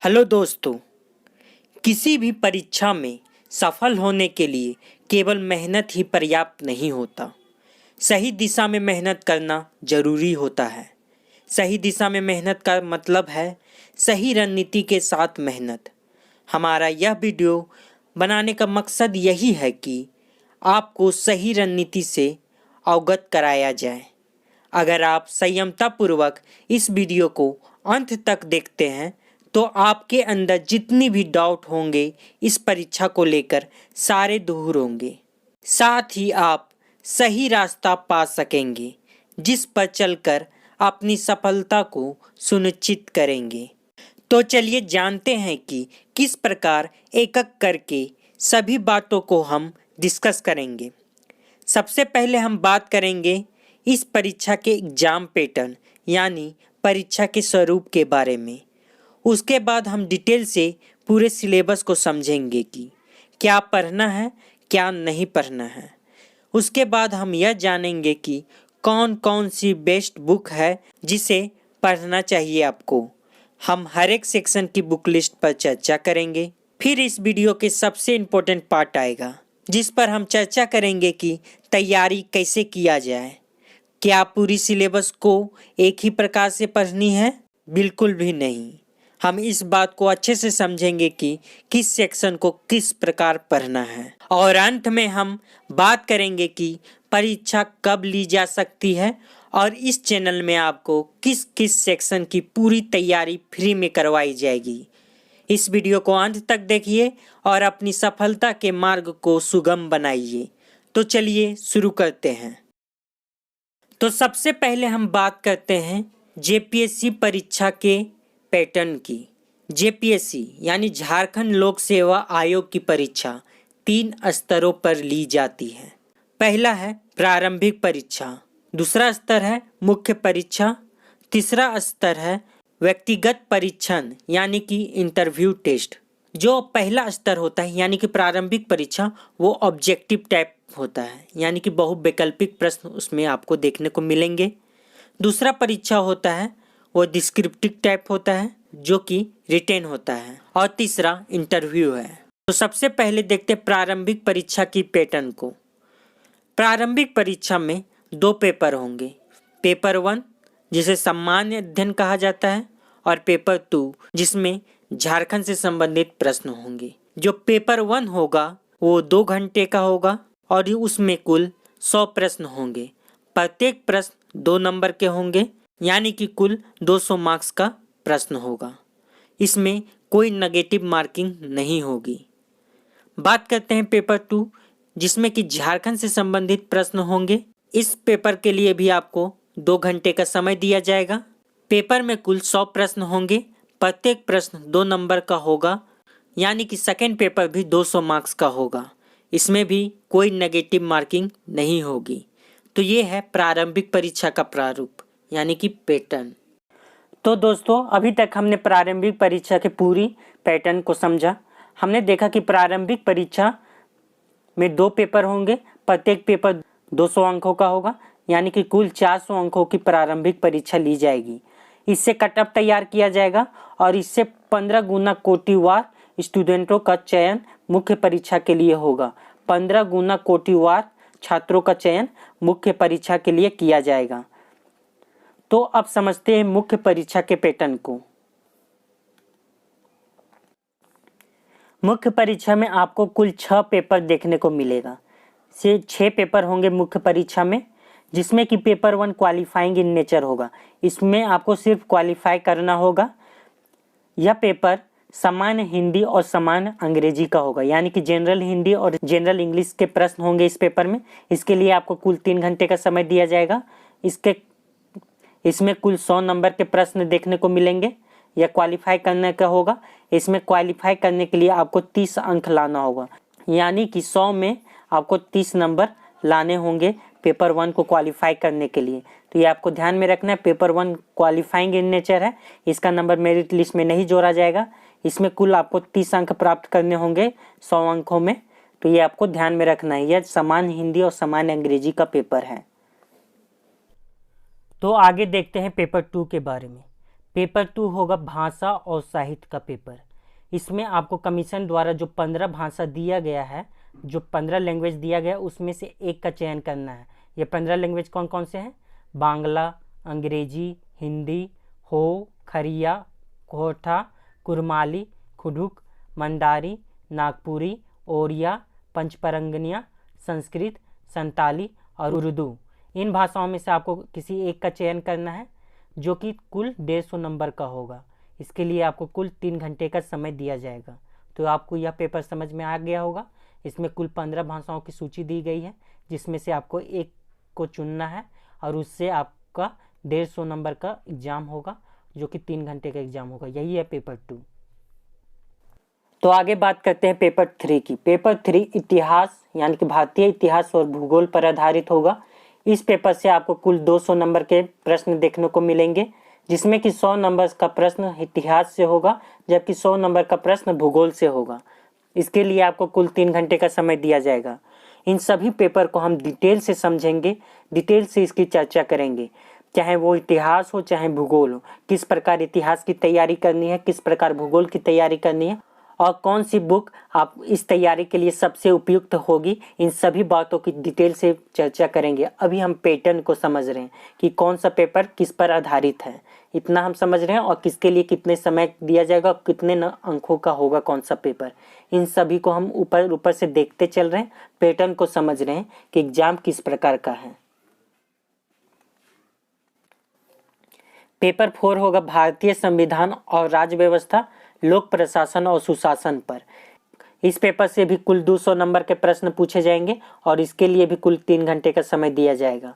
Hello दोस्तों, किसी भी परीक्षा में सफल होने के लिए केवल मेहनत ही पर्याप्त नहीं होता। सही दिशा में मेहनत करना जरूरी होता है। सही दिशा में मेहनत का मतलब है सही रणनीति के साथ मेहनत। हमारा यह वीडियो बनाने का मकसद यही है कि आपको सही रणनीति से अवगत कराया जाए। अगर आप संयमतापूर्वक इस वीडियो को अंत तक देखते हैं तो आपके अंदर जितनी भी डाउट होंगे इस परीक्षा को लेकर सारे दूर होंगे। साथ ही आप सही रास्ता पा सकेंगे जिस पर चलकर अपनी सफलता को सुनिश्चित करेंगे। तो चलिए जानते हैं कि किस प्रकार एक एक करके सभी बातों को हम डिस्कस करेंगे। सबसे पहले हम बात करेंगे इस परीक्षा के एग्जाम पैटर्न यानी परीक्षा के स्वरूप के बारे में। उसके बाद हम डिटेल से पूरे सिलेबस को समझेंगे कि क्या पढ़ना है क्या नहीं पढ़ना है। उसके बाद हम यह जानेंगे कि कौन कौन सी बेस्ट बुक है जिसे पढ़ना चाहिए आपको। हम हर एक सेक्शन की बुक लिस्ट पर चर्चा करेंगे। फिर इस वीडियो के सबसे इम्पोर्टेंट पार्ट आएगा जिस पर हम चर्चा करेंगे कि तैयारी कैसे किया जाए। क्या पूरी सिलेबस को एक ही प्रकार से पढ़नी है? बिल्कुल भी नहीं। हम इस बात को अच्छे से समझेंगे कि किस सेक्शन को किस प्रकार पढ़ना है। और अंत में हम बात करेंगे कि परीक्षा कब ली जा सकती है और इस चैनल में आपको किस किस सेक्शन की पूरी तैयारी फ्री में करवाई जाएगी। इस वीडियो को अंत तक देखिए और अपनी सफलता के मार्ग को सुगम बनाइए। तो चलिए शुरू करते हैं। तो सबसे पहले हम बात करते हैं जेपीएससी परीक्षा के पैटर्न की। जेपीएससी यानी झारखंड लोक सेवा आयोग की परीक्षा 3 स्तरों पर ली जाती है। पहला है प्रारंभिक परीक्षा, दूसरा स्तर है मुख्य परीक्षा, तीसरा स्तर है व्यक्तिगत परीक्षण यानी कि इंटरव्यू टेस्ट। जो पहला स्तर होता है यानी कि प्रारंभिक परीक्षा वो ऑब्जेक्टिव टाइप होता है यानी कि बहुवैकल्पिक प्रश्न उसमें आपको देखने को मिलेंगे। दूसरा परीक्षा होता है वो डिस्क्रिप्टिव टाइप होता है जो कि रिटेन होता है। और तीसरा इंटरव्यू है। तो सबसे पहले देखते हैं प्रारंभिक परीक्षा की पैटर्न को। प्रारंभिक परीक्षा में 2 पेपर होंगे, पेपर 1 जिसे सामान्य अध्ययन कहा जाता है और पेपर 2 जिसमें झारखंड से संबंधित प्रश्न होंगे। जो पेपर 1 होगा वो 2 घंटे का होगा और उसमें कुल 100 प्रश्न होंगे। प्रत्येक प्रश्न 2 नंबर के होंगे यानी कि कुल 200 मार्क्स का प्रश्न होगा। इसमें कोई नेगेटिव मार्किंग नहीं होगी। बात करते हैं पेपर 2 जिसमें कि झारखंड से संबंधित प्रश्न होंगे। इस पेपर के लिए भी आपको 2 घंटे का समय दिया जाएगा। पेपर में कुल 100 प्रश्न होंगे, प्रत्येक प्रश्न 2 नंबर का होगा यानी कि सेकेंड पेपर भी 200 मार्क्स का होगा। इसमें भी कोई नेगेटिव मार्किंग नहीं होगी। तो ये है प्रारंभिक परीक्षा का प्रारूप यानी कि पैटर्न। तो दोस्तों अभी तक हमने प्रारंभिक परीक्षा के पूरी पैटर्न को समझा। हमने देखा कि प्रारंभिक परीक्षा में 2 पेपर होंगे, प्रत्येक पेपर 200 अंकों का होगा यानी कि कुल 400 अंकों की प्रारंभिक परीक्षा ली जाएगी। इससे कट ऑफ तैयार किया जाएगा और इससे 15 गुना कोटिवार स्टूडेंटों का चयन मुख्य परीक्षा के लिए होगा। 15 गुना कोटिवार छात्रों का चयन मुख्य परीक्षा के लिए किया जाएगा। तो अब समझते हैं मुख्य परीक्षा के पैटर्न को। मुख्य परीक्षा में आपको कुल 6 पेपर देखने को मिलेगा। से 6 पेपर होंगे मुख्य परीक्षा में, जिसमें कि पेपर 1 क्वालिफाइंग इन नेचर होगा। इसमें आपको सिर्फ क्वालिफाई करना होगा। यह पेपर सामान्य हिंदी और सामान्य अंग्रेजी का होगा यानी कि जनरल हिंदी और जनरल इंग्लिश के प्रश्न होंगे इस पेपर में। इसके लिए आपको कुल 3 घंटे का समय दिया जाएगा। इसमें कुल 100 नंबर के प्रश्न देखने को मिलेंगे। यह क्वालिफाई करने का होगा। इसमें क्वालिफाई करने के लिए आपको 30 अंक लाना होगा यानी कि 100 में आपको 30 नंबर लाने होंगे पेपर 1 को क्वालिफाई करने के लिए। तो ये आपको ध्यान में रखना है। पेपर 1 क्वालिफाइंग इन नेचर है, इसका नंबर मेरिट लिस्ट में नहीं जोड़ा जाएगा। इसमें कुल आपको 30 अंक प्राप्त करने होंगे 100 अंकों में। तो ये आपको ध्यान में रखना है। यह सामान्य हिंदी और सामान्य अंग्रेजी का पेपर है। तो आगे देखते हैं पेपर 2 के बारे में। पेपर 2 होगा भाषा और साहित्य का पेपर। इसमें आपको कमीशन द्वारा जो 15 भाषा दिया गया है, जो 15 लैंग्वेज दिया गया उसमें से एक का चयन करना है। ये 15 लैंग्वेज कौन कौन से हैं? बांग्ला, अंग्रेजी, हिंदी, हो, खरिया, कोठा, कुरमाली, खुडुक, मंदारी, नागपुरी, ओरिया, पंचपरंगनिया, संस्कृत, संताली और उर्दू। इन भाषाओं में से आपको किसी एक का चयन करना है, जो कि कुल 150 नंबर का होगा। इसके लिए आपको कुल 3 घंटे का समय दिया जाएगा। तो आपको यह पेपर समझ में आ गया होगा। इसमें कुल 15 भाषाओं की सूची दी गई है, जिसमें से आपको एक को चुनना है और उससे आपका 150 नंबर का एग्ज़ाम होगा, जो कि 3 घंटे का एग्ज़ाम होगा। यही है पेपर 2। तो आगे बात करते हैं पेपर 3 की। पेपर 3 इतिहास यानी कि भारतीय इतिहास और भूगोल पर आधारित होगा। इस पेपर से आपको कुल 200 नंबर के प्रश्न देखने को मिलेंगे, जिसमें कि 100 नंबर का प्रश्न इतिहास से होगा, जबकि 100 नंबर का प्रश्न भूगोल से होगा। इसके लिए आपको कुल 3 घंटे का समय दिया जाएगा। इन सभी पेपर को हम डिटेल से समझेंगे, डिटेल से इसकी चर्चा करेंगे, चाहे वो इतिहास हो चाहे भूगोल हो। किस प्रकार इतिहास की तैयारी करनी है, किस प्रकार भूगोल की तैयारी करनी है और कौन सी बुक आप इस तैयारी के लिए सबसे उपयुक्त होगी, इन सभी बातों की डिटेल से चर्चा करेंगे। अभी हम पैटर्न को समझ रहे हैं कि कौन सा पेपर किस पर आधारित है, इतना हम समझ रहे हैं, और किसके लिए कितने समय दिया जाएगा, कितने अंकों का होगा कौन सा पेपर। इन सभी को हम ऊपर से देखते चल रहे हैं, पैटर्न को समझ रहे हैं कि एग्जाम किस प्रकार का है। पेपर 4 होगा भारतीय संविधान और राज्य व्यवस्था, लोक प्रशासन और सुशासन पर। इस पेपर से भी कुल 200 नंबर के प्रश्न पूछे जाएंगे और इसके लिए भी कुल 3 घंटे का समय दिया जाएगा।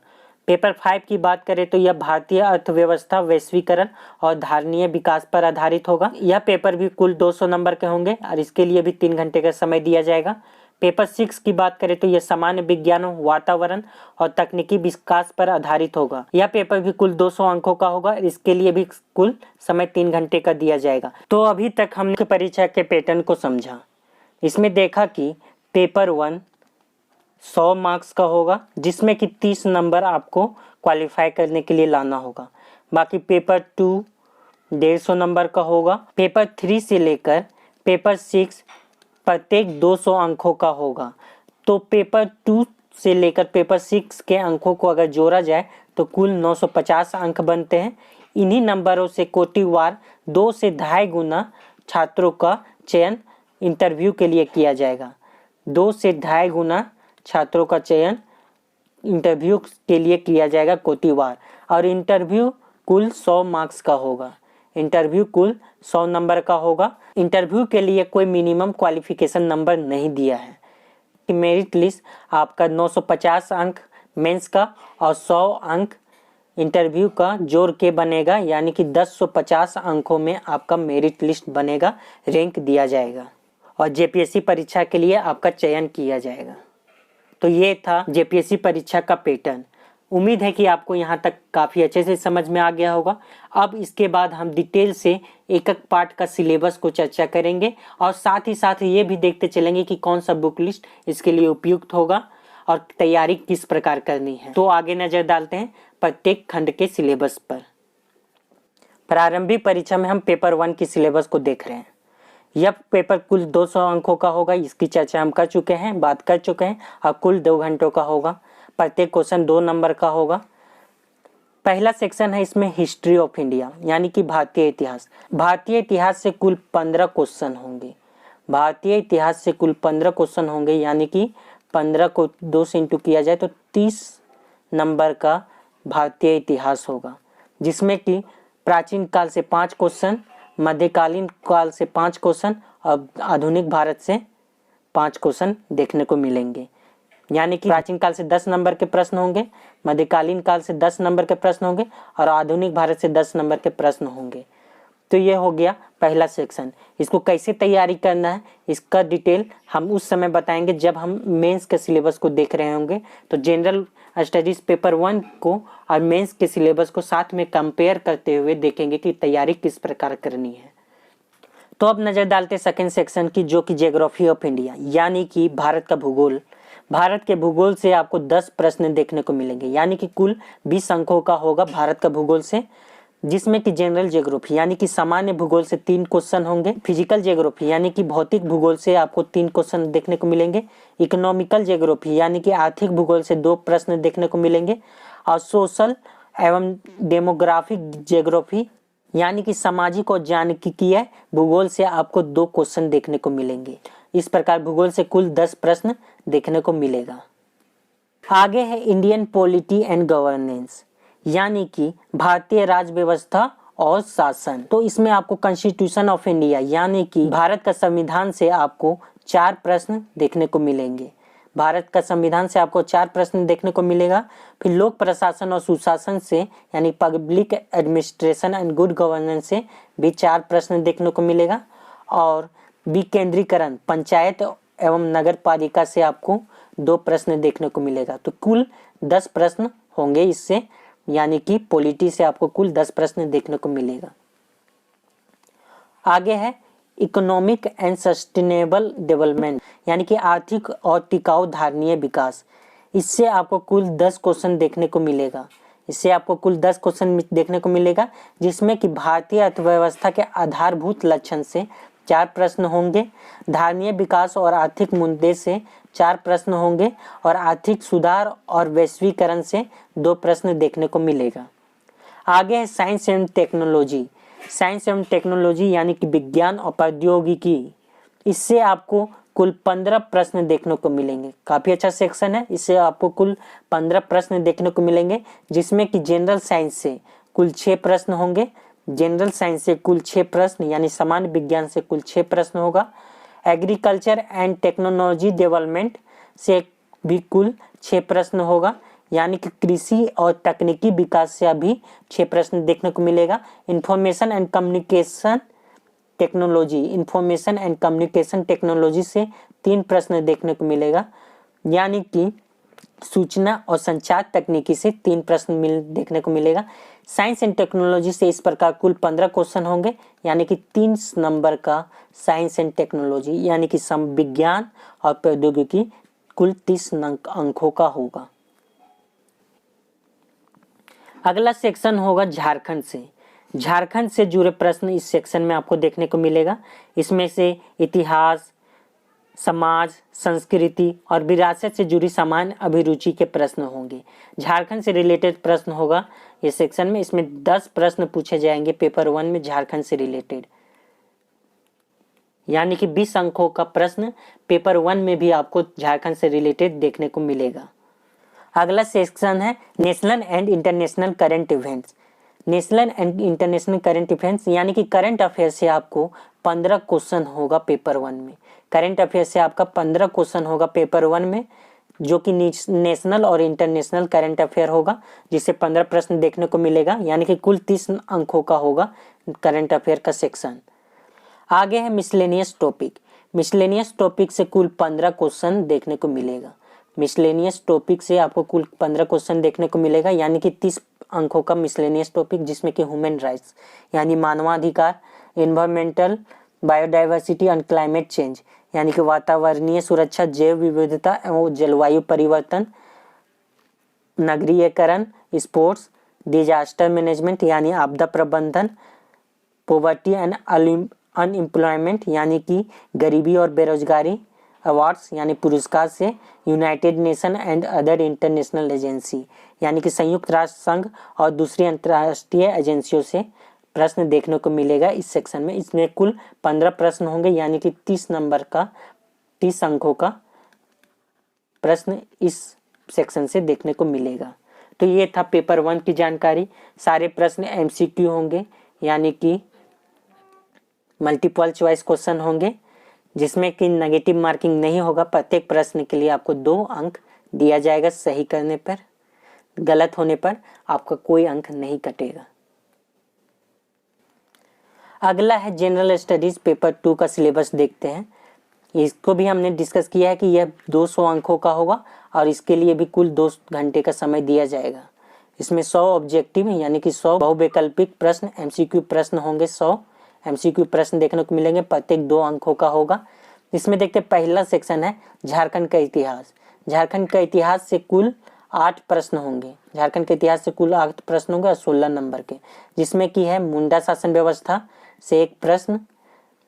पेपर 5 की बात करें तो यह भारतीय अर्थव्यवस्था, वैश्वीकरण और धारणीय विकास पर आधारित होगा। यह पेपर भी कुल 200 नंबर के होंगे और इसके लिए भी 3 घंटे का समय दिया जाएगा। पेपर 6 की बात करें तो यह सामान्य विज्ञान, वातावरण और तकनीकी विकास पर आधारित होगा। यह पेपर भी कुल 200 अंकों का होगा। इसके लिए भी कुल समय 3 घंटे का दिया जाएगा। तो अभी तक हमने परीक्षा के पैटर्न को समझा। इसमें देखा कि पेपर 1 100 मार्क्स का होगा, जिसमें कि 30 नंबर आपको क्वालिफाई करने के लिए लाना होगा। बाकी पेपर 2 150 नंबर का होगा। पेपर 3 से लेकर पेपर 6 प्रत्येक 200 अंकों का होगा। तो पेपर 2 से लेकर पेपर 6 के अंकों को अगर जोड़ा जाए तो कुल 950 अंक बनते हैं। इन्हीं नंबरों से कोटिवार 2 से 2.5 गुना छात्रों का चयन इंटरव्यू के लिए किया जाएगा। 2 से 2.5 गुना छात्रों का चयन इंटरव्यू के लिए किया जाएगा कोटिवार। और इंटरव्यू कुल 100 मार्क्स का होगा। इंटरव्यू कुल 100 नंबर का होगा। इंटरव्यू के लिए कोई मिनिमम क्वालिफिकेशन नंबर नहीं दिया है। मेरिट लिस्ट आपका 950 अंक मेंस का और 100 अंक इंटरव्यू का जोड़ के बनेगा, यानी कि 1050 अंकों में आपका मेरिट लिस्ट बनेगा, रैंक दिया जाएगा और जेपीएससी परीक्षा के लिए आपका चयन किया जाएगा। तो ये था जेपीएससी परीक्षा का पैटर्न। उम्मीद है कि आपको यहाँ तक काफ़ी अच्छे से समझ में आ गया होगा। अब इसके बाद हम डिटेल से एक एक पार्ट का सिलेबस को चर्चा करेंगे और साथ ही साथ ये भी देखते चलेंगे कि कौन सा बुक लिस्ट इसके लिए उपयुक्त होगा और तैयारी किस प्रकार करनी है। तो आगे नज़र डालते हैं प्रत्येक खंड के सिलेबस पर। प्रारंभिक परीक्षा में हम पेपर 1 की सिलेबस को देख रहे हैं। यह पेपर कुल 200 अंकों का होगा। इसकी चर्चा हम कर चुके हैं, बात कर चुके हैं, और कुल 2 घंटों का होगा। प्रत्येक क्वेश्चन 2 नंबर का होगा। पहला सेक्शन है इसमें हिस्ट्री ऑफ इंडिया, यानी कि भारतीय इतिहास। भारतीय इतिहास से कुल 15 क्वेश्चन होंगे। भारतीय इतिहास से कुल 15 क्वेश्चन होंगे, यानी कि 15 को 2 से इंटू किया जाए तो 30 नंबर का भारतीय इतिहास होगा, जिसमें कि प्राचीन काल से 5 क्वेश्चन, मध्यकालीन काल से 5 क्वेश्चन और आधुनिक भारत से 5 क्वेश्चन देखने को मिलेंगे। यानी कि प्राचीन काल से 10 नंबर के प्रश्न होंगे, मध्यकालीन काल से 10 नंबर के प्रश्न होंगे और आधुनिक भारत से 10 नंबर के प्रश्न होंगे। तो ये हो गया पहला सेक्शन। इसको कैसे तैयारी करना है इसका डिटेल हम उस समय बताएंगे जब हम मेंस के सिलेबस को देख रहे होंगे। तो जनरल स्टडीज़ पेपर 1 को और मेंस के सिलेबस को साथ में कंपेयर करते हुए देखेंगे कि तैयारी किस प्रकार करनी है। तो अब नज़र डालते सेकंड सेक्शन की, जो कि ज्योग्राफी ऑफ इंडिया, यानी कि भारत का भूगोल। भारत के भूगोल से आपको 10 प्रश्न देखने को मिलेंगे, यानी कि कुल 20 अंकों का होगा भारत का भूगोल से। जिसमें कि जनरल ज्योग्राफी यानी कि सामान्य भूगोल से 3 क्वेश्चन होंगे, फिजिकल ज्योग्राफी यानी कि भौतिक भूगोल से आपको 3 क्वेश्चन देखने को मिलेंगे, इकोनॉमिकल ज्योग्राफी यानी कि आर्थिक भूगोल से 2 प्रश्न देखने को मिलेंगे, और सोशल एवं डेमोग्राफिक ज्योग्राफी यानी कि सामाजिक और सांख्यिकीय भूगोल से आपको 2 क्वेश्चन देखने को मिलेंगे। इस प्रकार भूगोल से कुल 10 प्रश्न देखने को मिलेगा। आगे है इंडियन पॉलिटी एंड गवर्नेंस यानी कि भारतीय राज व्यवस्था और शासन। तो इसमें आपको कॉन्स्टिट्यूशन ऑफ इंडिया यानी कि भारत का संविधान से आपको 4 प्रश्न देखने को मिलेंगे। भारत का संविधान से आपको 4 प्रश्न देखने को मिलेगा। फिर लोक प्रशासन और सुशासन से यानी public administration and good governance से भी 4 प्रश्न देखने को मिलेगा, और विकेंद्रीकरण पंचायत एवं नगर पालिका से आपको 2 प्रश्न देखने को मिलेगा। तो कुल 10 प्रश्न होंगे इससे, यानी कि पॉलिटी से आपको कुल 10 प्रश्न देखने को मिलेगा। आगे है इकोनॉमिक एंड सस्टेनेबल डेवलपमेंट यानी कि आर्थिक और टिकाऊ धारणीय विकास। इससे आपको कुल 10 क्वेश्चन देखने को मिलेगा। इससे आपको कुल 10 क्वेश्चन देखने को मिलेगा, जिसमें कि भारतीय अर्थव्यवस्था के आधारभूत लक्षण से 4 प्रश्न होंगे, धारणीय विकास और आर्थिक मुद्दे से 4 प्रश्न होंगे, और आर्थिक सुधार और वैश्वीकरण से 2 प्रश्न देखने को मिलेगा। आगे है साइंस एंड टेक्नोलॉजी। साइंस एवं टेक्नोलॉजी यानी कि विज्ञान और प्रौद्योगिकी। इससे आपको कुल 15 प्रश्न देखने को मिलेंगे। काफ़ी अच्छा सेक्शन है। इससे आपको कुल 15 प्रश्न देखने को मिलेंगे, जिसमें कि जनरल साइंस से कुल 6 प्रश्न होंगे, जनरल साइंस से कुल 6 प्रश्न यानी सामान्य विज्ञान से कुल 6 प्रश्न होगा, एग्रीकल्चर एंड टेक्नोलॉजी डेवलपमेंट से भी कुल 6 प्रश्न होगा, यानी कि कृषि और तकनीकी विकास से अभी 6 प्रश्न देखने को मिलेगा। Information and communication technology, information and communication technology से 3 प्रश्न देखने को मिलेगा, यानी कि सूचना और संचार तकनीकी से 3 प्रश्न देखने को मिलेगा। साइंस एंड टेक्नोलॉजी से इस प्रकार कुल 15 क्वेश्चन होंगे, यानी कि 30 नंबर का साइंस एंड टेक्नोलॉजी यानी कि विज्ञान और प्रौद्योगिकी कुल 30 अंकों का होगा। अगला सेक्शन होगा झारखंड से। झारखंड से जुड़े प्रश्न इस सेक्शन में आपको देखने को मिलेगा। इसमें से इतिहास, समाज, संस्कृति और विरासत से जुड़ी सामान्य अभिरुचि के प्रश्न होंगे। झारखंड से रिलेटेड प्रश्न होगा इस सेक्शन में। इसमें 10 प्रश्न पूछे जाएंगे पेपर 1 में झारखंड से रिलेटेड, यानी कि 20 अंकों का प्रश्न पेपर 1 में भी आपको झारखंड से रिलेटेड देखने को मिलेगा। अगला सेक्शन है national and international current events. National and international current events यानी कि करंट अफेयर से आपको 15 क्वेश्चन होगा पेपर 1 में। करंट अफेयर से आपका 15 क्वेश्चन होगा पेपर 1 में, जो कि नेशनल और इंटरनेशनल करंट अफेयर होगा, जिससे 15 प्रश्न देखने को मिलेगा, यानी कि कुल 30 अंकों का होगा करंट अफेयर का सेक्शन। आगे है मिसलेनियस टॉपिक। मिसलेनियस टॉपिक से कुल 15 क्वेश्चन देखने को मिलेगा। मिसलेनियस टॉपिक से आपको कुल 15 क्वेश्चन देखने को मिलेगा, यानी कि 30 अंकों का मिसलेनियस टॉपिक, जिसमें कि ह्यूमन राइट्स यानी मानवाधिकार, environmental, biodiversity and climate change यानी कि वातावरणीय सुरक्षा, जैव विविधता एवं जलवायु परिवर्तन, नगरीयकरण, स्पोर्ट्स, डिजास्टर मैनेजमेंट यानी आपदा प्रबंधन, पॉवर्टी एंड अनएम्प्लॉयमेंट यानी कि गरीबी और बेरोजगारी, अवार्ड्स यानी पुरस्कार से United nation and other international agency यानी कि संयुक्त राष्ट्र संघ और दूसरी अंतर्राष्ट्रीय एजेंसियों से प्रश्न देखने को मिलेगा इस सेक्शन में। इसमें कुल 15 प्रश्न होंगे, यानी कि 30 नंबर का 30 अंकों का प्रश्न इस सेक्शन से देखने को मिलेगा। तो ये था पेपर 1 की जानकारी। सारे प्रश्न MCQ होंगे, यानी कि मल्टीपल चॉइस क्वेश्चन होंगे, जिसमें कि नेगेटिव मार्किंग नहीं होगा। प्रत्येक प्रश्न के लिए आपको 2 अंक दिया जाएगा। सही करने पर, गलत होने पर आपका कोई अंक नहीं कटेगा। अगला है जनरल स्टडीज पेपर 2 का सिलेबस देखते हैं। इसको भी हमने डिस्कस किया है कि यह 200 अंकों का होगा और इसके लिए भी कुल 2 घंटे का समय दिया जाएगा। इसमें 100 ऑब्जेक्टिव यानी कि 100 बहुवैकल्पिक प्रश्न, MCQ प्रश्न होंगे। 100 MCQ प्रश्न देखने को मिलेंगे, प्रत्येक 2 अंकों का होगा। इसमें देखते हैं पहला सेक्शन है झारखंड का इतिहास। झारखंड का इतिहास से कुल 8 प्रश्न होंगे। झारखंड के इतिहास से कुल 8 प्रश्न होंगे और 16 नंबर के, जिसमें कि है मुंडा शासन व्यवस्था से 1 प्रश्न,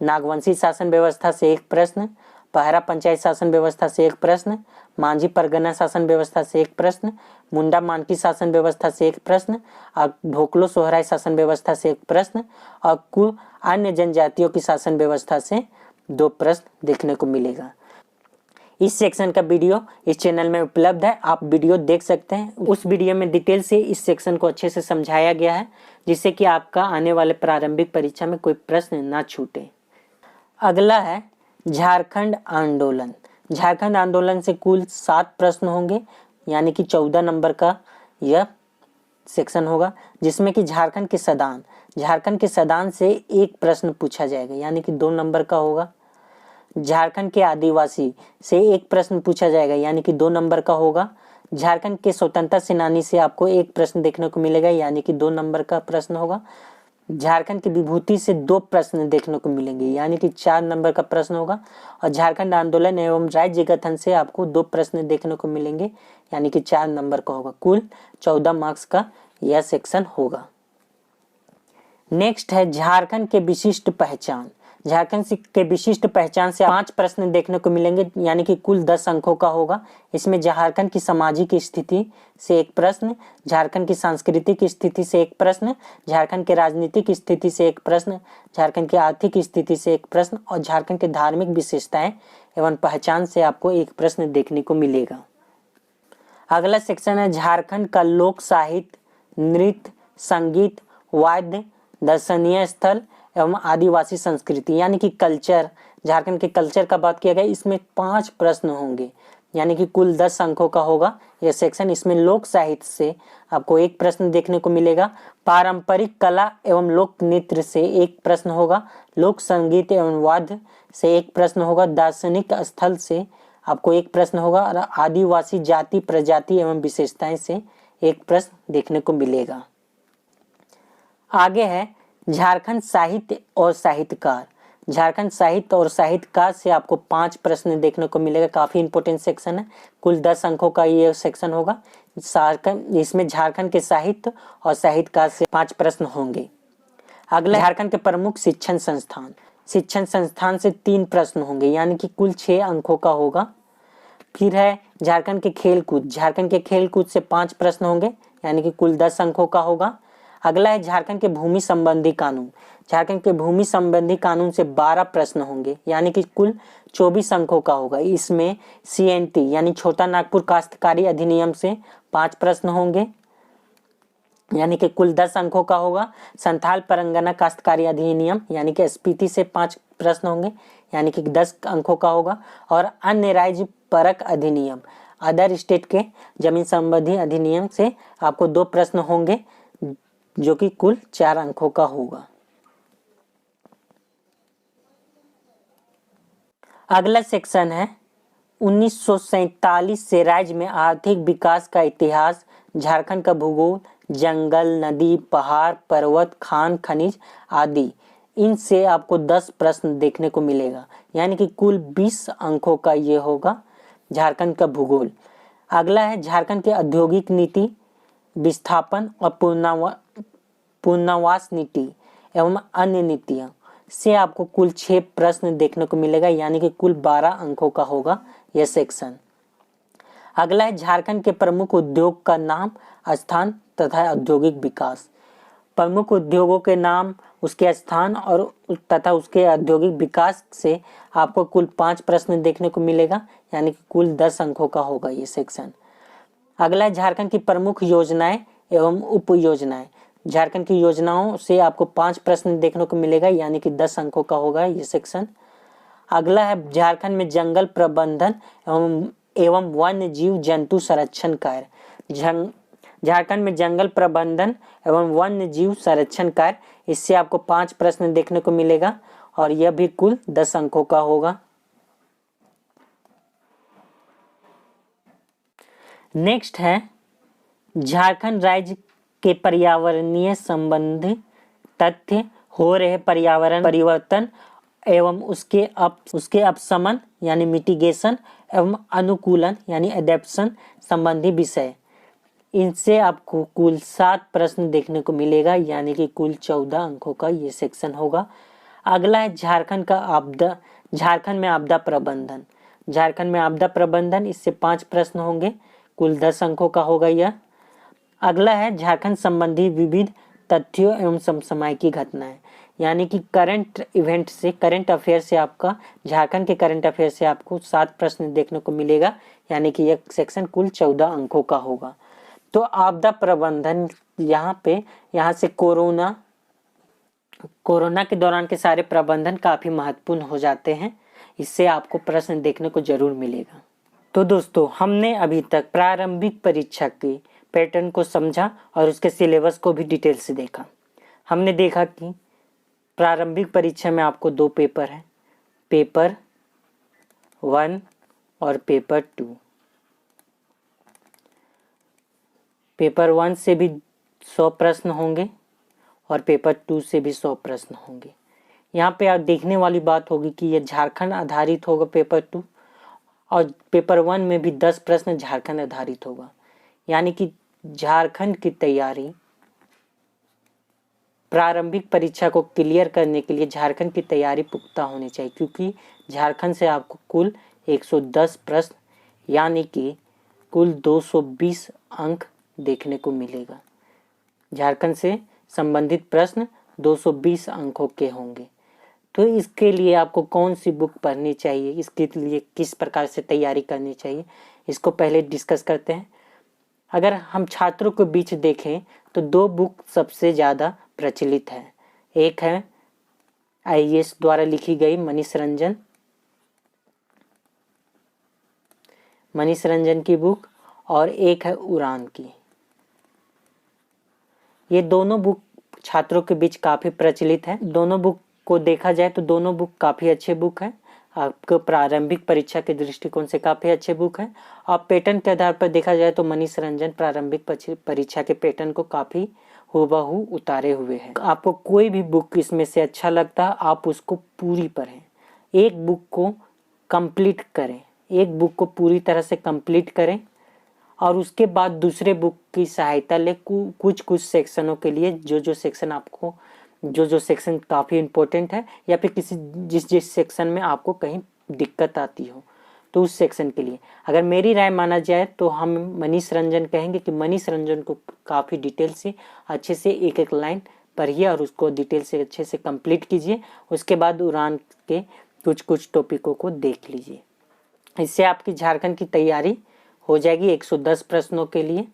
नागवंशी शासन व्यवस्था से 1 प्रश्न, पहरा पंचायत शासन व्यवस्था से 1 प्रश्न, मांझी परगना शासन व्यवस्था से 1 प्रश्न, मुंडा मानकी शासन व्यवस्था से 1 प्रश्न और ढोकलो सोहराय शासन व्यवस्था से 1 प्रश्न और कुल अन्य जनजातियों की शासन व्यवस्था से 2 प्रश्न देखने को मिलेगा। इस सेक्शन का वीडियो इस चैनल में उपलब्ध है, आप वीडियो देख सकते हैं। उस वीडियो में डिटेल से इस सेक्शन को अच्छे से समझाया गया है, जिससे कि आपका आने वाले प्रारंभिक परीक्षा में कोई प्रश्न ना छूटे। अगला है झारखंड आंदोलन। झारखंड आंदोलन से कुल 7 प्रश्न होंगे, यानी कि 14 नंबर का यह सेक्शन होगा, जिसमें कि झारखंड के सदान से 1 प्रश्न पूछा जाएगा, यानी कि 2 नंबर का होगा। झारखंड के आदिवासी से 1 प्रश्न पूछा जाएगा, यानी कि 2 नंबर का होगा। झारखंड के स्वतंत्रता सेनानी से आपको 1 प्रश्न देखने को मिलेगा, यानी कि 2 नंबर का प्रश्न होगा। झारखंड की विभूति से 2 प्रश्न देखने को मिलेंगे, यानी कि 4 नंबर का प्रश्न होगा। और झारखंड आंदोलन एवं राज्य गठन से आपको 2 प्रश्न देखने को मिलेंगे, यानी कि 4 नंबर का होगा। कुल 14 मार्क्स का यह सेक्शन होगा। नेक्स्ट है झारखंड के विशिष्ट पहचान। झारखंड के विशिष्ट पहचान से 5 प्रश्न देखने को मिलेंगे, यानी कि कुल 10 अंकों का होगा। इसमें झारखंड की सामाजिक स्थिति से 1 प्रश्न, झारखंड की सांस्कृतिक स्थिति से 1 प्रश्न, झारखंड के राजनीतिक स्थिति से 1 प्रश्न, झारखंड की आर्थिक स्थिति से 1 प्रश्न और झारखंड के धार्मिक विशेषताएं एवं पहचान से आपको 1 प्रश्न देखने को मिलेगा। अगला सेक्शन है झारखंड का लोक साहित्य, नृत्य, संगीत, वाद्य, दर्शनीय स्थल एवं आदिवासी संस्कृति, यानी कि कल्चर। झारखंड के कल्चर का बात किया गया, इसमें 5 प्रश्न होंगे, यानी कि कुल 10 अंकों का होगा यह सेक्शन। इसमें लोक साहित्य से आपको 1 प्रश्न देखने को मिलेगा, पारंपरिक कला एवं लोक नृत्य से 1 प्रश्न होगा, लोक संगीत एवं वाद्य से 1 प्रश्न होगा, दार्शनिक स्थल से आपको 1 प्रश्न होगा और आदिवासी जाति प्रजाति एवं विशेषताएं से 1 प्रश्न देखने को मिलेगा। आगे है झारखंड साहित्य और साहित्यकार। झारखंड साहित्य और साहित्यकार से आपको 5 प्रश्न देखने को मिलेगा, काफी इंपॉर्टेंट सेक्शन है। कुल 10 अंकों का ये सेक्शन होगा। इसमें झारखंड के साहित्य और साहित्यकार से 5 प्रश्न होंगे। अगला झारखंड के प्रमुख शिक्षण संस्थान से 3 प्रश्न होंगे, यानी कि कुल 6 अंकों का होगा। फिर है झारखंड के खेलकूद से 5 प्रश्न होंगे, यानी कि कुल 10 अंकों का होगा। अगला है झारखंड के भूमि संबंधी कानून। झारखंड के भूमि संबंधी कानून से 12 प्रश्न होंगे, यानी कि कुल 24 अंकों का होगा। इसमें CNT यानी छोटा नागपुर काश्तकारी अधिनियम से 5 प्रश्न होंगे, यानी कि कुल 10 अंकों का होगा। संथाल परगना काश्तकारी अधिनियम यानी कि स्पीति से 5 प्रश्न होंगे, यानी कि 10 अंकों का होगा। और अन्य राज्य परक अधिनियम, अदर स्टेट के जमीन संबंधी अधिनियम से आपको 2 प्रश्न होंगे, जो कि कुल 4 अंकों का होगा। अगला सेक्शन है 1947 से राज्य में आर्थिक विकास का इतिहास, झारखंड का भूगोल, जंगल, नदी, पहाड़, पर्वत, खान खनिज आदि। इनसे आपको 10 प्रश्न देखने को मिलेगा, यानी कि कुल 20 अंकों का ये होगा झारखंड का भूगोल। अगला है झारखंड के औद्योगिक नीति, विस्थापन और पुनर्वास नीति एवं अन्य नीतियां से आपको कुल 6 प्रश्न देखने को मिलेगा, यानी कि कुल 12 अंकों का होगा यह सेक्शन। अगला है झारखंड के प्रमुख उद्योग का नाम, स्थान तथा औद्योगिक विकास। प्रमुख उद्योगों के नाम, उसके स्थान और तथा उसके औद्योगिक विकास से आपको कुल 5 प्रश्न देखने को मिलेगा, यानी कि कुल 10 अंकों का होगा ये सेक्शन। अगला है झारखंड की प्रमुख योजनाएं एवं उप योजनाएं। झारखंड की योजनाओं से आपको 5 प्रश्न देखने को मिलेगा, यानी कि 10 अंकों का होगा ये सेक्शन। अगला है झारखंड में जंगल प्रबंधन एवं वन्य जीव जंतु संरक्षण कार्य। झारखंड में जंगल प्रबंधन एवं वन्य जीव संरक्षण कार्य, इससे आपको 5 प्रश्न देखने को मिलेगा और यह भी कुल 10 अंकों का होगा। नेक्स्ट है झारखंड राज्य के पर्यावरणीय संबंधी तथ्य, हो रहे पर्यावरण परिवर्तन एवं उसके अपशमन यानी मिटिगेशन एवं अनुकूलन यानी एडेप्शन संबंधी विषय। इनसे आपको कुल 7 प्रश्न देखने को मिलेगा, यानी कि कुल 14 अंकों का ये सेक्शन होगा। अगला है झारखंड में आपदा प्रबंधन। झारखंड में आपदा प्रबंधन, इससे 5 प्रश्न होंगे, कुल 10 अंकों का होगा यह। अगला है झारखंड संबंधी विविध तथ्यों एवं समसामयिक घटनाएं, यानी कि करंट अफेयर से आपका झारखंड के करंट अफेयर से आपको 7 प्रश्न देखने को मिलेगा, यानी कि यह सेक्शन कुल 14 अंकों का होगा। तो आपदा प्रबंधन, यहाँ से कोरोना के दौरान के सारे प्रबंधन काफी महत्वपूर्ण हो जाते हैं, इससे आपको प्रश्न देखने को जरूर मिलेगा। तो दोस्तों, हमने अभी तक प्रारंभिक परीक्षा के पैटर्न को समझा और उसके सिलेबस को भी डिटेल से देखा। हमने देखा कि प्रारंभिक परीक्षा में आपको 2 पेपर हैं, पेपर 1 और पेपर 2। पेपर 1 से भी 100 प्रश्न होंगे और पेपर 2 से भी 100 प्रश्न होंगे। यहाँ पे आप देखने वाली बात होगी कि यह झारखंड आधारित होगा पेपर 2, और पेपर 1 में भी 10 प्रश्न झारखंड आधारित होगा, यानी कि झारखंड की तैयारी, प्रारंभिक परीक्षा को क्लियर करने के लिए झारखंड की तैयारी पुख्ता होनी चाहिए, क्योंकि झारखंड से आपको कुल 110 प्रश्न यानी कि कुल 220 अंक देखने को मिलेगा। झारखंड से संबंधित प्रश्न 220 अंकों के होंगे। तो इसके लिए आपको कौन सी बुक पढ़नी चाहिए, इसके लिए किस प्रकार से तैयारी करनी चाहिए, इसको पहले डिस्कस करते हैं। अगर हम छात्रों के बीच देखें तो 2 बुक सबसे ज़्यादा प्रचलित है। एक है आईएएस द्वारा लिखी गई मनीष रंजन की बुक, और एक है उड़ान की। ये दोनों बुक छात्रों के बीच काफ़ी प्रचलित है। दोनों बुक को देखा जाए तो दोनों बुक काफ़ी अच्छे बुक हैं, आपको प्रारंभिक परीक्षा के दृष्टिकोण से काफ़ी अच्छे बुक हैं। और पैटर्न के आधार पर देखा जाए तो मनीष रंजन प्रारंभिक परीक्षा के पैटर्न को काफ़ी हूबहू उतारे हुए हैं। आपको कोई भी बुक इसमें से अच्छा लगता है, आप उसको पूरी पढ़ें, एक बुक को कंप्लीट करें, एक बुक को पूरी तरह से कंप्लीट करें, और उसके बाद दूसरे बुक की सहायता ले कुछ सेक्शनों के लिए जो सेक्शन काफ़ी इम्पोर्टेंट है, या फिर जिस सेक्शन में आपको कहीं दिक्कत आती हो, तो उस सेक्शन के लिए अगर मेरी राय माना जाए तो हम मनीष रंजन कहेंगे कि मनीष रंजन को काफ़ी डिटेल से अच्छे से एक एक लाइन पढ़िए और उसको डिटेल से अच्छे से कंप्लीट कीजिए। उसके बाद उड़ान के कुछ टॉपिकों को देख लीजिए। इससे आपकी झारखंड की तैयारी हो जाएगी 110 प्रश्नों के लिए।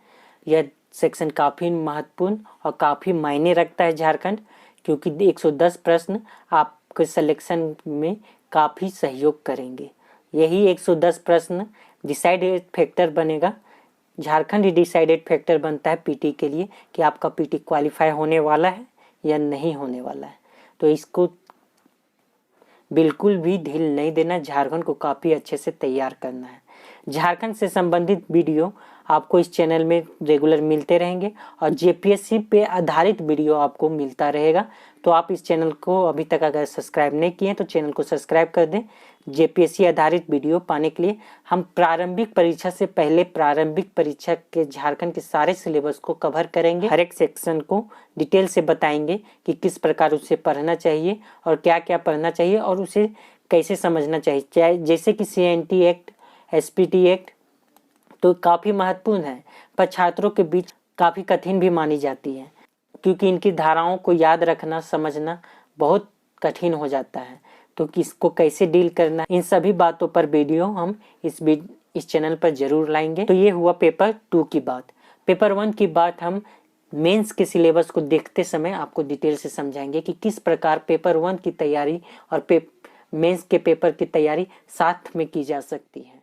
यह सेक्शन काफ़ी महत्वपूर्ण और काफ़ी मायने रखता है झारखंड, क्योंकि 110 प्रश्न आपके सिलेक्शन में काफ़ी सहयोग करेंगे। यही 110 प्रश्न डिसाइडेड फैक्टर बनेगा। झारखंड ही डिसाइडेड फैक्टर बनता है पीटी के लिए कि आपका पीटी क्वालिफाई होने वाला है या नहीं होने वाला है। तो इसको बिल्कुल भी ढील नहीं देना, झारखंड को काफ़ी अच्छे से तैयार करना है। झारखंड से संबंधित वीडियो आपको इस चैनल में रेगुलर मिलते रहेंगे और जेपीएससी पे आधारित वीडियो आपको मिलता रहेगा। तो आप इस चैनल को अभी तक अगर सब्सक्राइब नहीं किए तो चैनल को सब्सक्राइब कर दें। जेपीएससी आधारित वीडियो पाने के लिए हम प्रारंभिक परीक्षा से पहले प्रारंभिक परीक्षा के झारखंड के सारे सिलेबस को कवर करेंगे। हर एक सेक्शन को डिटेल से बताएंगे कि किस प्रकार उसे पढ़ना चाहिए और क्या क्या पढ़ना चाहिए और उसे कैसे समझना चाहिए। जैसे कि CNT एक्ट, SPT एक्ट तो काफ़ी महत्वपूर्ण है, पर छात्रों के बीच काफ़ी कठिन भी मानी जाती है, क्योंकि इनकी धाराओं को याद रखना समझना बहुत कठिन हो जाता है। तो किसको कैसे डील करना, इन सभी बातों पर वीडियो हम इस चैनल पर जरूर लाएंगे। तो ये हुआ पेपर 2 की बात। पेपर 1 की बात हम मेंस के सिलेबस को देखते समय आपको डिटेल से समझाएंगे कि किस प्रकार पेपर 1 की तैयारी और मेंस के पेपर की तैयारी साथ में की जा सकती है।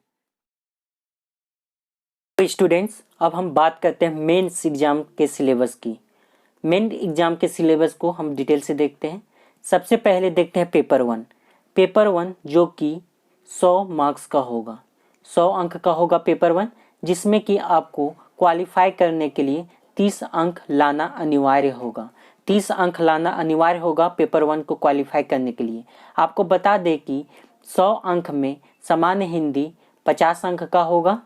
तो स्टूडेंट्स, अब हम बात करते हैं मेंस एग्जाम के सिलेबस की। मेन एग्जाम के सिलेबस को हम डिटेल से देखते हैं। सबसे पहले देखते हैं पेपर 1। पेपर 1 जो कि 100 मार्क्स का होगा, 100 अंक का होगा पेपर 1, जिसमें कि आपको क्वालिफाई करने के लिए 30 अंक लाना अनिवार्य होगा। 30 अंक लाना अनिवार्य होगा पेपर 1 को क्वालिफाई करने के लिए। आपको बता दें कि 100 अंक में सामान्य हिंदी 50 अंक का होगा,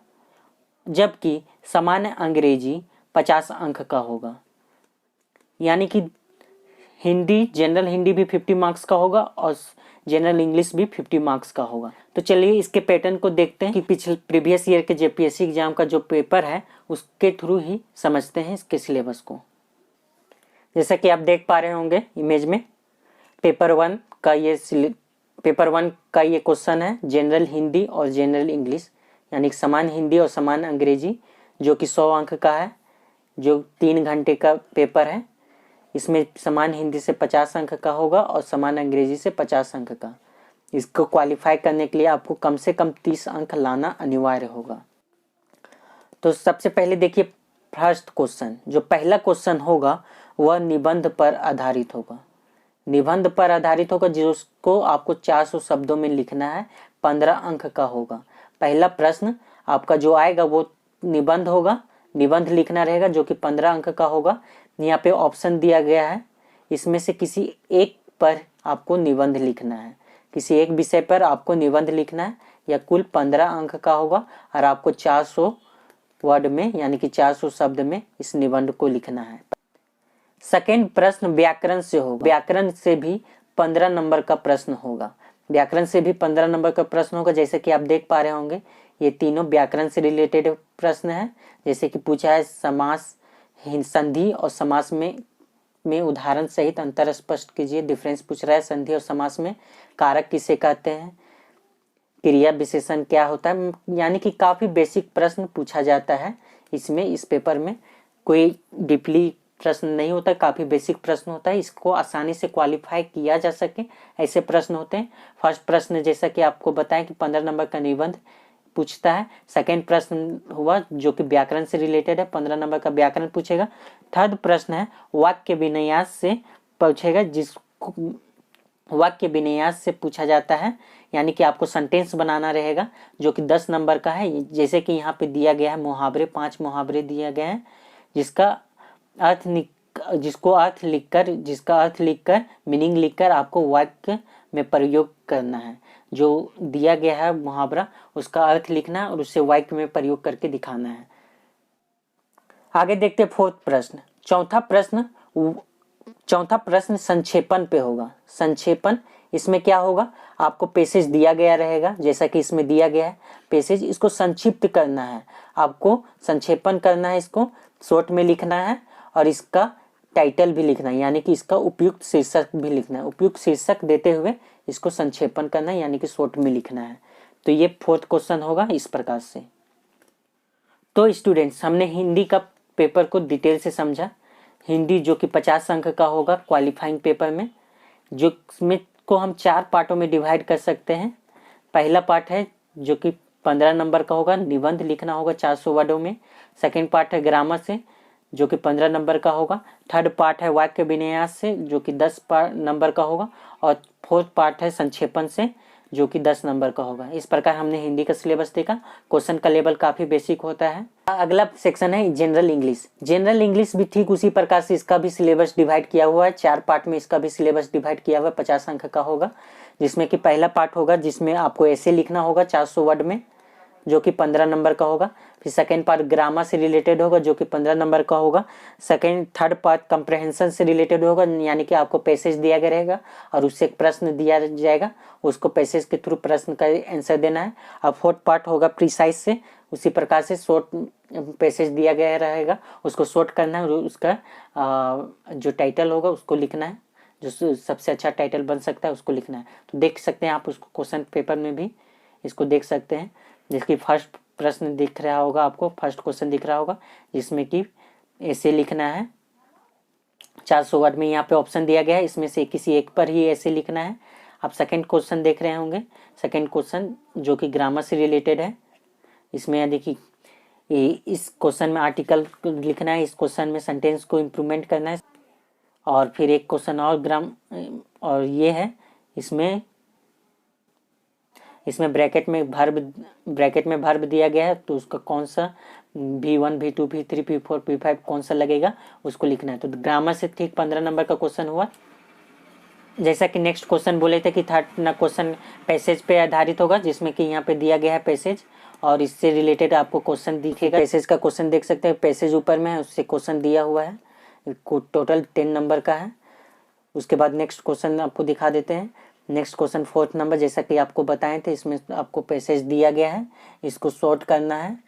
जबकि सामान्य अंग्रेजी 50 अंक का होगा। यानी कि हिंदी, जनरल हिंदी भी 50 मार्क्स का होगा और जनरल इंग्लिश भी 50 मार्क्स का होगा। तो चलिए इसके पैटर्न को देखते हैं कि पिछले प्रीवियस ईयर के जेपीएससी एग्जाम का जो पेपर है उसके थ्रू ही समझते हैं इसके सिलेबस को। जैसा कि आप देख पा रहे होंगे इमेज में, पेपर वन का ये क्वेश्चन है जनरल हिंदी और जनरल इंग्लिश, यानी समान हिंदी और समान अंग्रेजी, जो कि 100 अंक का है, जो 3 घंटे का पेपर है। इसमें समान हिंदी से 50 अंक का होगा और समान अंग्रेजी से 50 अंक का। इसको क्वालिफाई करने के लिए आपको कम से कम 30 अंक लाना अनिवार्य होगा। तो सबसे पहले देखिए फर्स्ट क्वेश्चन, जो पहला क्वेश्चन होगा वह निबंध पर आधारित होगा। निबंध पर आधारित होगा जिसको आपको 400 शब्दों में लिखना है, 15 अंक का होगा। पहला प्रश्न आपका जो आएगा वो निबंध होगा, निबंध लिखना रहेगा जो कि 15 अंक का होगा। यहाँ पे ऑप्शन दिया गया है, इसमें से किसी एक पर आपको निबंध लिखना है, किसी एक विषय पर आपको निबंध लिखना है। यह कुल 15 अंक का होगा और आपको 400 वर्ड में यानी कि 400 शब्द में इस निबंध को लिखना है। सेकेंड प्रश्न व्याकरण से होगा। व्याकरण से भी 15 नंबर का प्रश्न होगा। व्याकरण से भी 15 नंबर का प्रश्न होगा। जैसे कि आप देख पा रहे होंगे ये तीनों व्याकरण से रिलेटेड प्रश्न है। जैसे कि पूछा है समास, संधि और समास में उदाहरण सहित अंतर स्पष्ट कीजिए। डिफरेंस पूछ रहा है संधि और समास में। कारक किसे कहते हैं, क्रिया विशेषण क्या होता है, यानी कि काफी बेसिक प्रश्न पूछा जाता है इसमें। इस पेपर में कोई डीपली प्रश्न नहीं होता, काफी बेसिक प्रश्न होता है। इसको आसानी से क्वालिफाई किया जा सके ऐसे प्रश्न होते हैं। फर्स्ट प्रश्न जैसा कि आपको बताएं कि 15 नंबर का निबंध पूछता है। सेकेंड प्रश्न हुआ जो कि व्याकरण से रिलेटेड है, 15 नंबर का व्याकरण पूछेगा। थर्ड प्रश्न है वाक्य विन्यास से पूछेगा, जिसको वाक्य विन्यास से पूछा जाता है, यानी कि आपको सेंटेंस बनाना रहेगा जो कि 10 नंबर का है। जैसे कि यहाँ पे दिया गया है मुहावरे, 5 मुहावरे दिया गया है जिसका अर्थ लिखकर मीनिंग लिखकर आपको वाक्य में प्रयोग करना है। जो दिया गया है मुहावरा उसका अर्थ लिखना है और उसे वाक्य में प्रयोग करके दिखाना है। आगे देखते हैं फोर्थ प्रश्न। चौथा प्रश्न संक्षेपण पे होगा। संक्षेपण, इसमें क्या होगा, आपको पैसेज दिया गया रहेगा जैसा कि इसमें दिया गया है पैसेज, इसको संक्षिप्त करना है, आपको संक्षेपण करना है, इसको शॉर्ट में लिखना है और इसका टाइटल भी लिखना है, यानी कि इसका उपयुक्त शीर्षक भी लिखना है। उपयुक्त शीर्षक देते हुए इसको संक्षेपण करना है, यानी कि शॉर्ट में लिखना है। तो ये फोर्थ क्वेश्चन होगा इस प्रकार से। तो स्टूडेंट्स, हमने हिंदी का पेपर को डिटेल से समझा। हिंदी जो कि 50 अंक का होगा क्वालिफाइंग पेपर में, जो इसमें को हम 4 पार्टों में डिवाइड कर सकते हैं। पहला पार्ट है जो कि 15 नंबर का होगा, निबंध लिखना होगा 400 वर्डों में। सेकेंड पार्ट है ग्रामर से जो कि 15 नंबर का होगा। थर्ड पार्ट है वाक्य विन्यास से जो कि 10 नंबर का होगा और फोर्थ पार्ट है संक्षेपण से जो कि 10 नंबर का होगा। इस प्रकार हमने हिंदी का सिलेबस देखा। क्वेश्चन का लेवल काफी बेसिक होता है। अगला सेक्शन है जनरल इंग्लिश। जनरल इंग्लिश भी ठीक उसी प्रकार से इसका भी सिलेबस डिवाइड किया हुआ है। 4 पार्ट में इसका भी सिलेबस डिवाइड किया हुआ है। 50 अंक का होगा, जिसमें कि पहला पार्ट होगा जिसमें आपको ऐसे लिखना होगा 400 वर्ड में जो कि 15 नंबर का होगा। फिर सेकेंड पार्ट ग्रामर से रिलेटेड होगा जो कि 15 नंबर का होगा। थर्ड पार्ट कंप्रहेंशन से रिलेटेड होगा, यानी कि आपको पैसेज दिया गया रहेगा और उससे एक प्रश्न दिया जाएगा, उसको पैसेज के थ्रू प्रश्न का आंसर देना है। और फोर्थ पार्ट होगा प्रिसाइज से, उसी प्रकार से शॉर्ट पैसेज दिया गया रहेगा, उसको शॉर्ट करना है और उसका जो टाइटल होगा उसको लिखना है, जो सबसे अच्छा टाइटल बन सकता है उसको लिखना है। तो देख सकते हैं आप उसको क्वेश्चन पेपर में भी इसको देख सकते हैं। जिसकी फर्स्ट प्रश्न दिख रहा होगा आपको, फर्स्ट क्वेश्चन दिख रहा होगा जिसमें कि ऐसे लिखना है 400 वर्ड में। यहाँ पे ऑप्शन दिया गया है, इसमें से किसी एक पर ही ऐसे लिखना है। आप सेकंड क्वेश्चन देख रहे होंगे, सेकंड क्वेश्चन जो कि ग्रामर से रिलेटेड है। इसमें देखिए इस क्वेश्चन में आर्टिकल लिखना है, इस क्वेश्चन में सेंटेंस को इम्प्रूवमेंट करना है। और फिर एक क्वेश्चन और ये है, इसमें ब्रैकेट में भर्ब दिया गया है, तो उसका कौन सा V1 V2 V3 V4 V5 कौन सा लगेगा उसको लिखना है। तो ग्रामर से ठीक 15 नंबर का क्वेश्चन हुआ। जैसा कि नेक्स्ट क्वेश्चन बोले थे कि थर्ड ना क्वेश्चन पैसेज पे आधारित होगा, जिसमें कि यहाँ पे दिया गया है पैसेज और इससे रिलेटेड आपको क्वेश्चन दिखेगा। पैसेज का क्वेश्चन देख सकते हैं, पैसेज ऊपर में है, उससे क्वेश्चन दिया हुआ है, टोटल 10 नंबर का है। उसके बाद नेक्स्ट क्वेश्चन आपको दिखा देते हैं। नेक्स्ट क्वेश्चन 4th नंबर, जैसा कि आपको बताए थे, इसमें आपको पैसेज दिया गया है, इसको शॉर्ट करना है।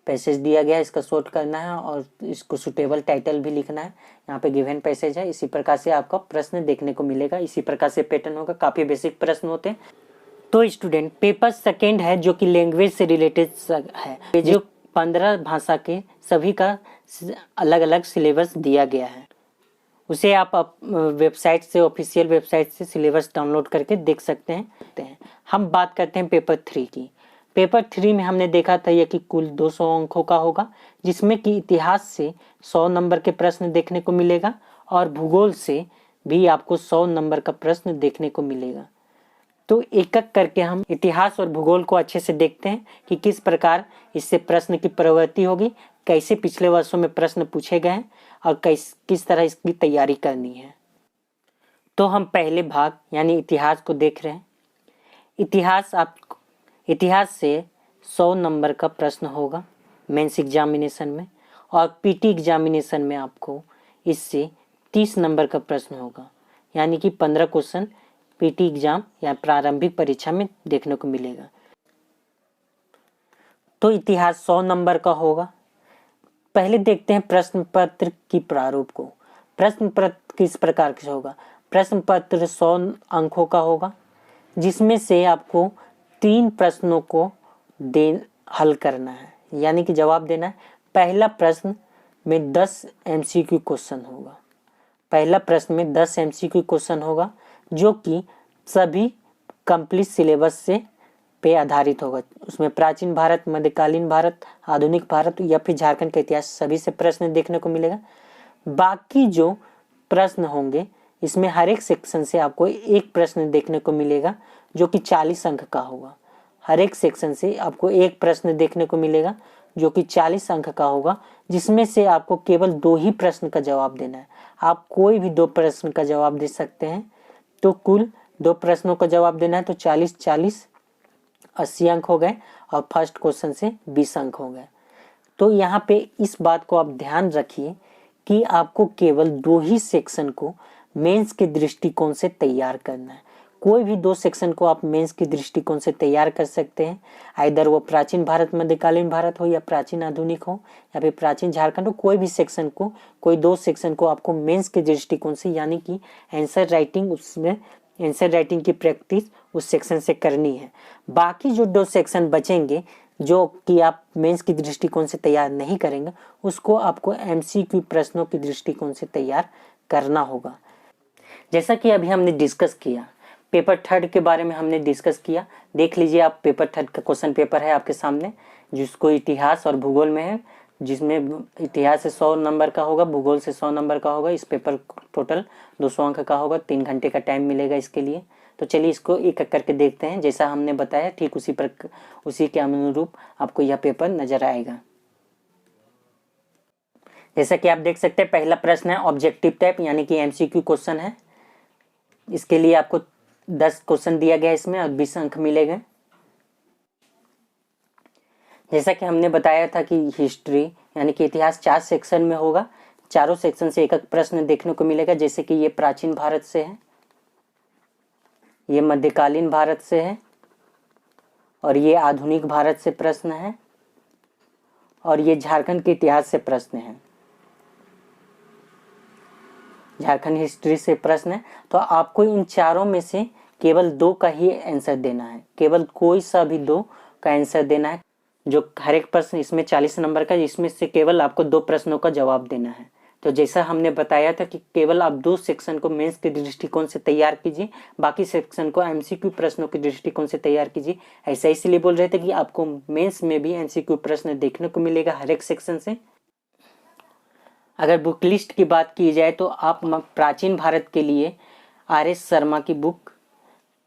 पैसेज दिया गया है, इसका शॉर्ट करना है और इसको सुटेबल टाइटल भी लिखना है। यहाँ पे गिवन पैसेज है, इसी प्रकार से आपका प्रश्न देखने को मिलेगा। इसी प्रकार से पैटर्न होगा, काफ़ी बेसिक प्रश्न होते हैं। तो स्टूडेंट, पेपर सेकेंड है जो कि लैंग्वेज से रिलेटेड है, जो 15 भाषा के सभी का अलग अलग सिलेबस दिया गया है। उसे आप वेबसाइट से, ऑफिशियल वेबसाइट से सिलेबस डाउनलोड करके देख सकते हैं। हम बात करते हैं पेपर 3 की। पेपर 3 में हमने देखा था यह कि कुल 200 अंकों का होगा, जिसमें कि इतिहास से 100 नंबर के प्रश्न देखने को मिलेगा और भूगोल से भी आपको 100 नंबर का प्रश्न देखने को मिलेगा। तो एक एक करके हम इतिहास और भूगोल को अच्छे से देखते हैं कि किस प्रकार इससे प्रश्न की प्रवृत्ति होगी, कैसे पिछले वर्षों में प्रश्न पूछे गए हैं और किस तरह इसकी तैयारी करनी है। तो हम पहले भाग यानी इतिहास को देख रहे हैं। इतिहास से 100 नंबर का प्रश्न होगा मेंस एग्जामिनेशन में, और पीटी एग्जामिनेशन में आपको इससे 30 नंबर का प्रश्न होगा, यानी कि 15 क्वेश्चन पीटी एग्जाम या प्रारंभिक परीक्षा में देखने को मिलेगा। तो इतिहास 100 नंबर का होगा। पहले देखते हैं प्रश्न पत्र की प्रारूप को। प्रश्न पत्र किस प्रकार से होगा? प्रश्न पत्र 100 अंकों का होगा, जिसमें से आपको 3 प्रश्नों को हल करना है, यानी कि जवाब देना है। पहला प्रश्न में 10 एमसीक्यू क्वेश्चन होगा। पहला प्रश्न में 10 एमसीक्यू क्वेश्चन होगा, जो कि सभी कंप्लीट सिलेबस से पे आधारित होगा। उसमें प्राचीन भारत, मध्यकालीन भारत, आधुनिक भारत या फिर झारखंड का इतिहास, सभी से प्रश्न देखने को मिलेगा। बाकी जो प्रश्न होंगे, इसमें हर एक सेक्शन से आपको एक प्रश्न देखने को मिलेगा, जो कि 40 अंक का होगा। हर एक सेक्शन से आपको एक प्रश्न देखने को मिलेगा, जो कि 40 अंक का होगा, जिसमें से आपको केवल 2 ही प्रश्न का जवाब देना है। आप कोई भी 2 प्रश्न का जवाब दे सकते हैं। तो कुल 2 प्रश्नों का जवाब देना है, तो 40 80 अंक हो गए और फर्स्ट क्वेश्चन से 20 अंक हो गए। तो यहाँ पे इस बात को आप ध्यान रखिए कि आपको केवल 2 ही सेक्शन को मेंस के दृष्टिकोण से तैयार करना है। कोई भी 2 सेक्शन को आप मेंस के दृष्टिकोण से तैयार कर सकते हैं, आइदर वो प्राचीन भारत, मध्यकालीन भारत हो, या प्राचीन आधुनिक हो, या फिर प्राचीन झारखंड हो। कोई भी सेक्शन को, कोई 2 सेक्शन को आपको मेंस के दृष्टिकोण से, यानी कि आंसर राइटिंग, उसमें आंसर राइटिंग की प्रैक्टिस उस सेक्शन से करनी है। बाकी जो 2 सेक्शन बचेंगे, जो कि आप मेंस की दृष्टिकोण से तैयार नहीं करेंगे, उसको आपको एमसीक्यू प्रश्नों की दृष्टिकोण से तैयार करना होगा। जैसा कि अभी हमने डिस्कस किया, पेपर 3 के बारे में हमने डिस्कस किया। देख लीजिए आप, पेपर 3 का क्वेश्चन पेपर है आपके सामने, जिसको इतिहास और भूगोल में है, जिसमें इतिहास से 100 नंबर का होगा, भूगोल से 100 नंबर का होगा। इस पेपर टोटल 200 अंक का होगा। 3 घंटे का टाइम मिलेगा इसके लिए। तो चलिए इसको एक एक करके देखते हैं। जैसा हमने बताया ठीक उसी के अनुरूप आपको यह पेपर नजर आएगा। जैसा कि आप देख सकते हैं, पहला प्रश्न है ऑब्जेक्टिव टाइप, यानी कि एमसीक्यू क्वेश्चन है। इसके लिए आपको 10 क्वेश्चन दिया गया इसमें और 20 अंक मिलेंगे। जैसा कि हमने बताया था कि हिस्ट्री यानी कि इतिहास 4 सेक्शन में होगा। चारों सेक्शन से एक एक प्रश्न देखने को मिलेगा। जैसे कि ये प्राचीन भारत से है, ये मध्यकालीन भारत से है, और ये आधुनिक भारत से प्रश्न है, और ये झारखंड के इतिहास से प्रश्न है, झारखंड हिस्ट्री से प्रश्न है। तो आपको इन चारों में से केवल 2 का ही आंसर देना है। केवल कोई सा भी 2 का आंसर देना है। जो हर एक प्रश्न इसमें 40 नंबर का, इसमें से केवल आपको 2 प्रश्नों का जवाब देना है। तो जैसा हमने बताया था कि केवल आप 2 सेक्शन को मेंस के दृष्टिकोण से तैयार कीजिए, बाकी सेक्शन को एमसीक्यू प्रश्नों के दृष्टिकोण से तैयार कीजिए। ऐसा इसलिए बोल रहे थे कि आपको मेंस में भी एमसीक्यू प्रश्न देखने को मिलेगा हर एक सेक्शन से। अगर बुक लिस्ट की बात की जाए तो आप प्राचीन भारत के लिए RS शर्मा की बुक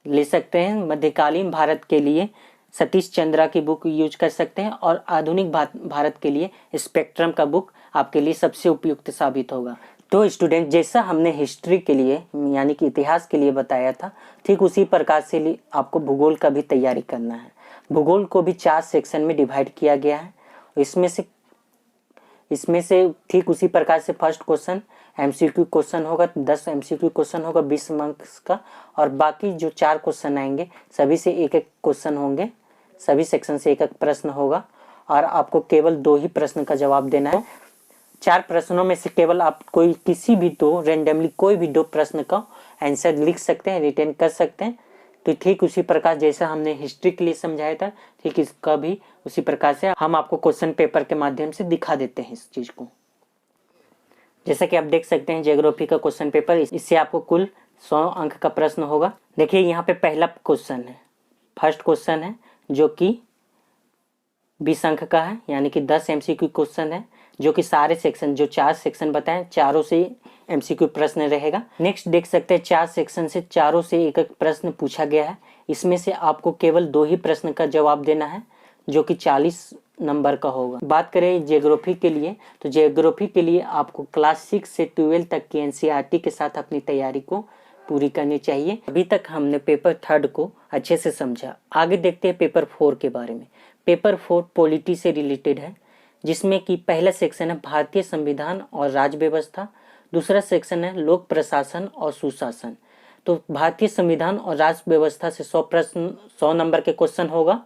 ले सकते हैं, मध्यकालीन भारत के लिए सतीश चंद्रा की बुक यूज कर सकते हैं, और आधुनिक भारत के लिए स्पेक्ट्रम का बुक आपके लिए सबसे उपयुक्त साबित होगा। तो स्टूडेंट, जैसा हमने हिस्ट्री के लिए यानी कि इतिहास के लिए बताया था, ठीक उसी प्रकार से आपको भूगोल का भी तैयारी करना है। भूगोल को भी 4 सेक्शन में डिवाइड किया गया है। इसमें से ठीक उसी प्रकार से फर्स्ट क्वेश्चन एमसीक्यू क्वेश्चन होगा, 10 एमसीक्यू क्वेश्चन होगा 20 मार्क्स का, और बाकी जो 4 क्वेश्चन आएंगे सभी से एक एक क्वेश्चन होंगे, सभी सेक्शन से एक एक प्रश्न होगा और आपको केवल 2 ही प्रश्न का जवाब देना है। 4 प्रश्नों में से केवल आप किसी भी 2 रेंडमली कोई भी 2 प्रश्न का आंसर लिख सकते हैं, रिटेन कर सकते हैं। तो ठीक उसी प्रकार जैसा हमने हिस्ट्री के लिए समझाया था, ठीक इसका भी उसी प्रकार से हम आपको क्वेश्चन पेपर के माध्यम से दिखा देते हैं इस चीज को। जैसा कि आप देख सकते हैं ज्योग्राफी का क्वेश्चन पेपर, इससे आपको कुल 100 अंक का प्रश्न होगा। देखिए यहाँ पे पहला क्वेश्चन है, फर्स्ट क्वेश्चन है जो कि 20 अंक का है, यानी कि 10 एमसीक्यू क्वेश्चन है, जो कि सारे सेक्शन जो 4 सेक्शन बताएं चारों से एमसीक्यू प्रश्न रहेगा। नेक्स्ट देख सकते हैं 4 सेक्शन से चारों से एक एक प्रश्न पूछा गया है। इसमें से आपको केवल 2 ही प्रश्न का जवाब देना है, जो कि 40 नंबर का होगा। बात करें ज्योग्राफी के लिए, तो ज्योग्राफी के लिए आपको क्लास 6 से 12 तक की एनसीईआरटी के साथ अपनी तैयारी को पूरी करनी चाहिए। अभी तक हमने पेपर 3 को अच्छे से समझा। आगे देखते हैं पेपर 4 के बारे में। पेपर 4 पॉलिटी से रिलेटेड है, जिसमें कि पहला सेक्शन है भारतीय संविधान और राज्य व्यवस्था, दूसरा सेक्शन है लोक प्रशासन और सुशासन। तो भारतीय संविधान और राज्य व्यवस्था से 100 नंबर के क्वेश्चन होगा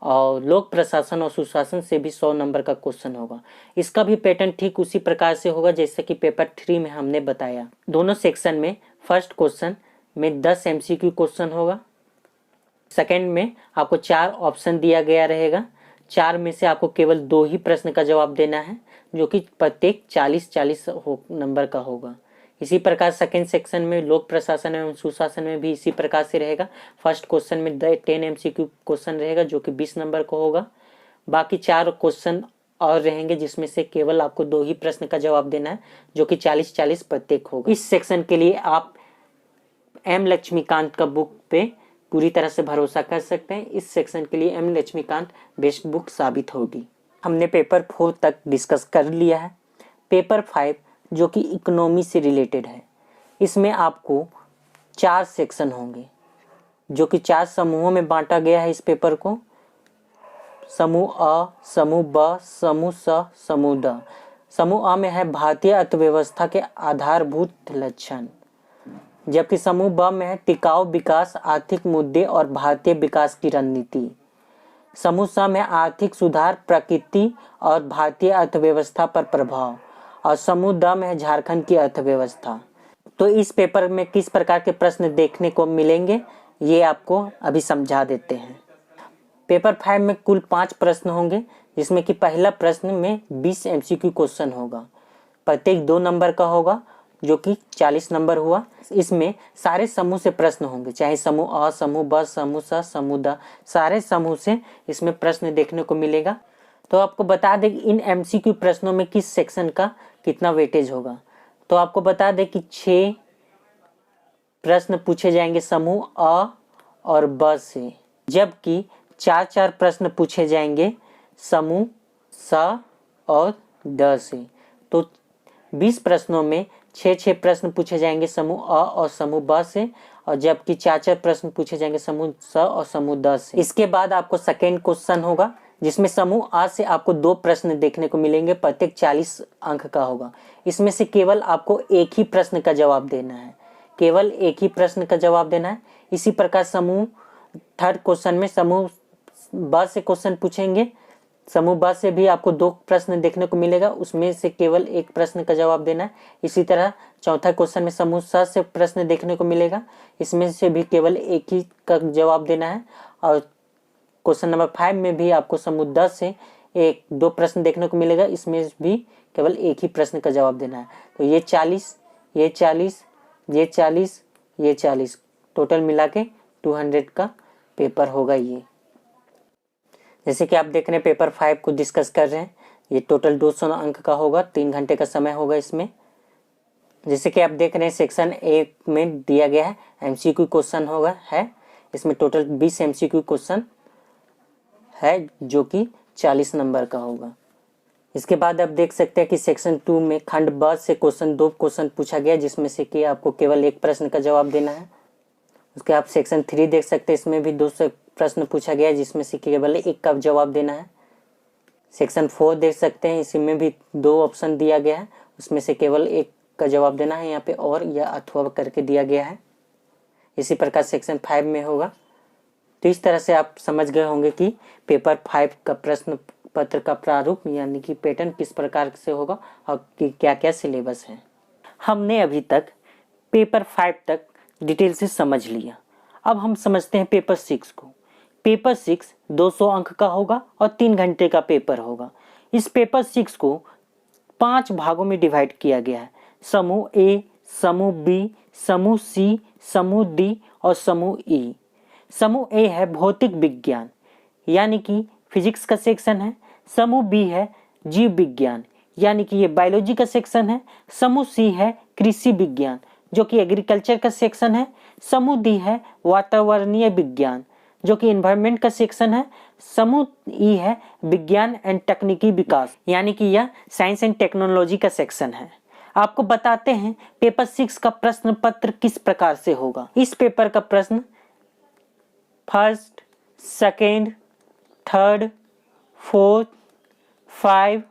और लोक प्रशासन और सुशासन से भी 100 नंबर का क्वेश्चन होगा। इसका भी पैटर्न ठीक उसी प्रकार से होगा जैसे कि पेपर 3 में हमने बताया। दोनों सेक्शन में फर्स्ट क्वेश्चन में 10 एमसीक्यू क्वेश्चन होगा, सेकंड में आपको 4 ऑप्शन दिया गया रहेगा, 4 में से आपको केवल 2 ही प्रश्न का जवाब देना है, जो कि प्रत्येक 40-40 नंबर का होगा। इसी प्रकार सेकंड सेक्शन में लोक प्रशासन एवं सुशासन में भी इसी प्रकार से रहेगा। फर्स्ट क्वेश्चन में 10 एमसीक्यू क्वेश्चन रहेगा, जो कि 20 नंबर का होगा। बाकी 4 क्वेश्चन और रहेंगे, जिसमें से केवल आपको 2 ही प्रश्न का जवाब देना है, जो कि 40-40 प्रत्येक होगा। इस सेक्शन के लिए आप एम लक्ष्मीकांत का बुक पे पूरी तरह से भरोसा कर सकते हैं। इस सेक्शन के लिए एम लक्ष्मीकांत बेस्ट बुक साबित होगी। हमने पेपर 4 तक डिस्कस कर लिया है। पेपर 5 जो कि इकोनॉमी से रिलेटेड है, इसमें आपको 4 सेक्शन होंगे, जो कि 4 समूहों में बांटा गया है इस पेपर को। समूह अ, समूह ब, समूह स, समूह ड। समूह अ में है भारतीय अर्थव्यवस्था के आधारभूत लक्षण, जबकि समूह ब में है टिकाऊ विकास, आर्थिक मुद्दे और भारतीय विकास की रणनीति। समूह स में आर्थिक सुधार, प्रकृति और भारतीय अर्थव्यवस्था पर प्रभाव, और समूह द में है झारखंड की अर्थव्यवस्था। तो इस पेपर में किस प्रकार के प्रश्न देखने को मिलेंगे ये आपको अभी समझा देते हैं। पेपर 5 में कुल 5 प्रश्न होंगे, जिसमें कि पहला प्रश्न में 20 एमसीक्यू क्वेश्चन होगा, प्रत्येक 2 नंबर का होगा, जो कि 40 नंबर हुआ। इसमें सारे समूह से प्रश्न होंगे, चाहे समूह अ, समूह ब, समूह स, समूह द, सारे समूह से इसमें प्रश्न देखने को मिलेगा। तो आपको बता दें कि इन एमसीक्यू प्रश्नों में किस सेक्शन का कितना वेटेज होगा। तो आपको बता दें कि 6 प्रश्न पूछे जाएंगे समूह अ और ब से, जबकि 4-4 प्रश्न पूछे जाएंगे समूह स और ड से। तो 20 प्रश्नों में 6-6 प्रश्न पूछे जाएंगे समूह अ और समूह ब से, और जबकि 4-4 प्रश्न पूछे जाएंगे समूह स और समूह द से। इसके बाद आपको सेकेंड क्वेश्चन होगा, जिसमें समूह आ से आपको 2 प्रश्न देखने को मिलेंगे, प्रत्येक 40 अंक का होगा। इसमें से केवल आपको एक ही प्रश्न का जवाब देना है, केवल एक ही प्रश्न का जवाब देना है। इसी प्रकार समूह थर्ड क्वेश्चन में समूह ब से क्वेश्चन पूछेंगे, समूह ब से भी आपको 2 प्रश्न देखने को मिलेगा, उसमें से केवल एक प्रश्न का जवाब देना है। इसी तरह चौथा क्वेश्चन में समूह स से प्रश्न देखने को मिलेगा, इसमें से भी केवल एक ही का जवाब देना है। और क्वेश्चन नंबर 5 में भी आपको समूह द से 1-2 प्रश्न देखने को मिलेगा, इसमें भी केवल एक ही प्रश्न का जवाब देना है। तो ये 40, ये 40, ये 40, ये 40, टोटल मिला के 200 का पेपर होगा ये। जैसे कि आप देख रहे हैं पेपर 5 को डिस्कस कर रहे हैं, ये टोटल 200 अंक का होगा, 3 घंटे का समय होगा इसमें। जैसे कि आप देख रहे हैं सेक्शन ए में दिया गया है एमसीक्यू क्वेश्चन होगा है, इसमें टोटल 20 एमसीक्यू क्वेश्चन है, जो कि 40 नंबर का होगा। इसके बाद आप देख सकते हैं कि सेक्शन 2 में खंड ब से 2 क्वेश्चन पूछा गया, जिसमें से कि आपको केवल एक प्रश्न का जवाब देना है। उसके आप सेक्शन 3 देख सकते हैं, इसमें भी 2 से प्रश्न पूछा गया है जिसमें से केवल एक का जवाब देना है। सेक्शन 4 देख सकते हैं, इसी में भी 2 ऑप्शन दिया गया है, उसमें से केवल एक का जवाब देना है। यहाँ पे और या अथवा करके दिया गया है। इसी प्रकार सेक्शन 5 में होगा। तो इस तरह से आप समझ गए होंगे कि पेपर 5 का प्रश्न पत्र का प्रारूप यानी कि पैटर्न किस प्रकार से होगा और क्या क्या सिलेबस है। हमने अभी तक पेपर 5 तक डिटेल से समझ लिया। अब हम समझते हैं पेपर 6 को। पेपर 6 200 अंक का होगा और 3 घंटे का पेपर होगा। इस पेपर 6 को 5 भागों में डिवाइड किया गया है। समूह ए, समूह बी, समूह सी, समूह डी और समूह ई। समूह ए है भौतिक विज्ञान यानी कि फिजिक्स का सेक्शन है। समूह बी है जीव विज्ञान यानी कि ये बायोलॉजी का सेक्शन है। समूह सी है कृषि विज्ञान जो कि एग्रीकल्चर का सेक्शन है। समूह डी है वातावरणीय विज्ञान जो कि एनवायरनमेंट का सेक्शन है। समूह ई है विज्ञान एंड तकनीकी विकास यानी कि यह साइंस एंड टेक्नोलॉजी का सेक्शन है। आपको बताते हैं पेपर 6 का प्रश्न पत्र किस प्रकार से होगा। इस पेपर का प्रश्न फर्स्ट, सेकेंड, थर्ड, फोर्थ, 5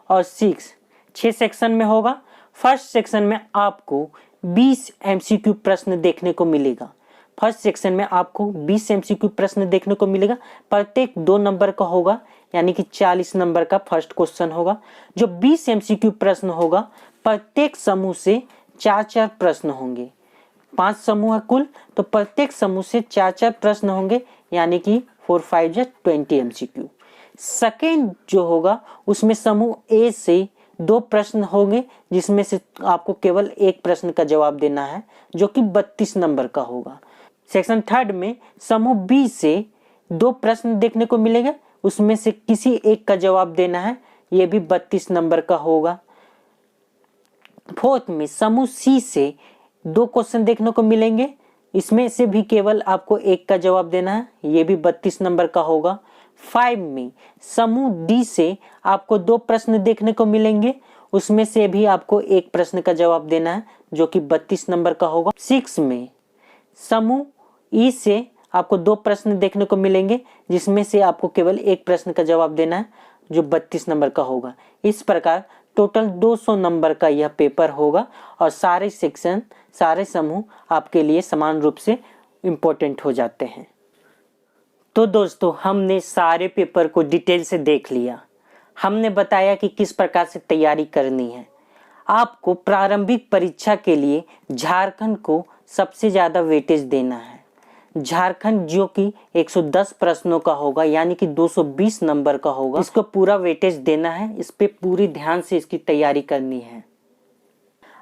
और 6 सेक्शन में होगा। फर्स्ट सेक्शन में आपको 20 एमसीक्यू प्रश्न देखने को मिलेगा। फर्स्ट सेक्शन में आपको 20 एमसीक्यू प्रश्न देखने को मिलेगा। प्रत्येक 2 नंबर का होगा यानी कि 40 नंबर का फर्स्ट क्वेश्चन होगा। जो 20 एमसीक्यू प्रश्न होगा प्रत्येक समूह से 4-4 प्रश्न होंगे। 5 समूह है कुल, तो प्रत्येक समूह से 4-4 प्रश्न होंगे यानी कि 4 5 या 20 एमसीक्यू। सेकेंड जो होगा उसमें समूह ए से 2 प्रश्न होंगे जिसमें से आपको केवल एक प्रश्न का जवाब देना है जो कि 32 नंबर का होगा। सेक्शन थर्ड में समूह बी से 2 प्रश्न देखने को मिलेगा, उसमें से किसी एक का जवाब देना है, यह भी 32 नंबर का होगा। फोर्थ में समूह सी से 2 क्वेश्चन देखने को मिलेंगे, इसमें से भी केवल आपको एक का जवाब देना है, यह भी 32 नंबर का होगा। 5 में समूह डी से आपको 2 प्रश्न देखने को मिलेंगे, उसमें से भी आपको एक प्रश्न का जवाब देना है जो कि 32 नंबर का होगा। 6 में समूह ई से आपको 2 प्रश्न देखने को मिलेंगे जिसमें से आपको केवल एक प्रश्न का जवाब देना है जो 32 नंबर का होगा। इस प्रकार टोटल 200 नंबर का यह पेपर होगा और सारे सेक्शन सारे समूह आपके लिए समान रूप से इम्पोर्टेंट हो जाते हैं। तो दोस्तों हमने सारे पेपर को डिटेल से देख लिया। हमने बताया कि किस प्रकार से तैयारी करनी है। आपको प्रारंभिक परीक्षा के लिए झारखंड को सबसे ज़्यादा वेटेज देना है। झारखंड जो कि 110 प्रश्नों का होगा यानी कि 220 नंबर का होगा, इसको पूरा वेटेज देना है। इस पे पूरी ध्यान से इसकी तैयारी करनी है।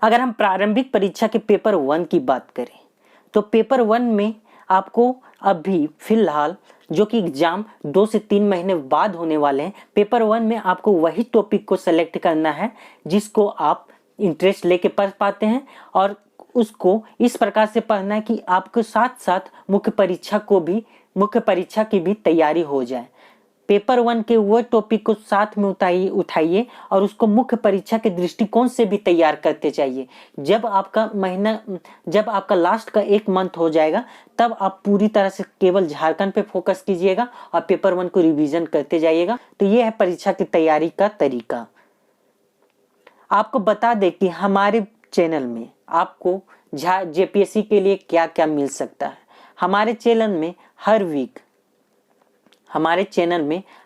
अगर हम प्रारंभिक परीक्षा के पेपर 1 की बात करें तो पेपर 1 में आपको अभी फिलहाल जो कि एग्जाम 2 से 3 महीने बाद होने वाले हैं, पेपर 1 में आपको वही टॉपिक को सेलेक्ट करना है जिसको आप इंटरेस्ट लेके पढ़ पाते हैं और उसको इस प्रकार से पढ़ना है कि आपके साथ साथ मुख्य परीक्षा की भी तैयारी हो जाए। पेपर 1 के वो टॉपिक को साथ में उठाइए और उसको मुख्य परीक्षा के दृष्टिकोण से भी तैयार करते चाहिए। जब आपका लास्ट का 1 मंथ हो जाएगा तब आप पूरी तरह से केवल झारखंड पे फोकस कीजिएगा और पेपर 1 को रिवीजन करते जाइएगा। तो ये है परीक्षा की तैयारी का तरीका। आपको बता दें कि हमारे चैनल में आपको जेपीएससी के लिए क्या क्या मिल सकता है। हमारे चैनल में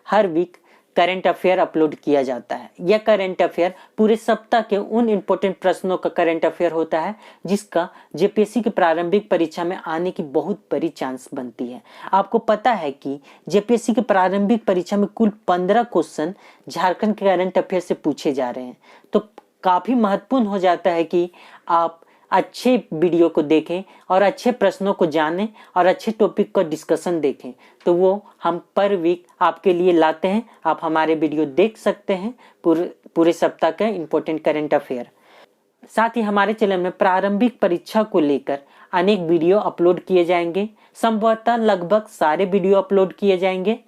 हर वीक करंट अफेयर अपलोड किया जाता है। यह करंट अफेयर पूरे सप्ताह के उन इंपॉर्टेंट प्रश्नों का करंट अफेयर होता है जिसका जेपीएससी की प्रारंभिक परीक्षा में आने की बहुत बड़ी चांस बनती है। आपको पता है कि जेपीएससी की प्रारंभिक परीक्षा में कुल 15 क्वेश्चन झारखंड के करंट अफेयर से पूछे जा रहे हैं। तो काफ़ी महत्वपूर्ण हो जाता है कि आप अच्छे वीडियो को देखें और अच्छे प्रश्नों को जानें और अच्छे टॉपिक का डिस्कशन देखें। तो वो हम पर वीक आपके लिए लाते हैं। आप हमारे वीडियो देख सकते हैं पूरे सप्ताह का इम्पोर्टेंट करंट अफेयर। साथ ही हमारे चैनल में प्रारंभिक परीक्षा को लेकर अनेक वीडियो अपलोड किए जाएंगे। संभवतः लगभग सारे वीडियो अपलोड किए जाएंगे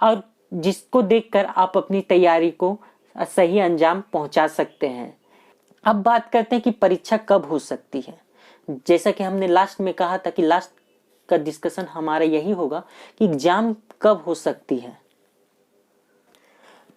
और जिसको देखकर आप अपनी तैयारी को सही अंजाम पहुंचा सकते हैं। अब बात करते हैं कि परीक्षा कब हो सकती है। जैसा कि हमने लास्ट में कहा था कि लास्ट का डिस्कशन हमारा यही होगा कि एग्जाम कब हो सकती है।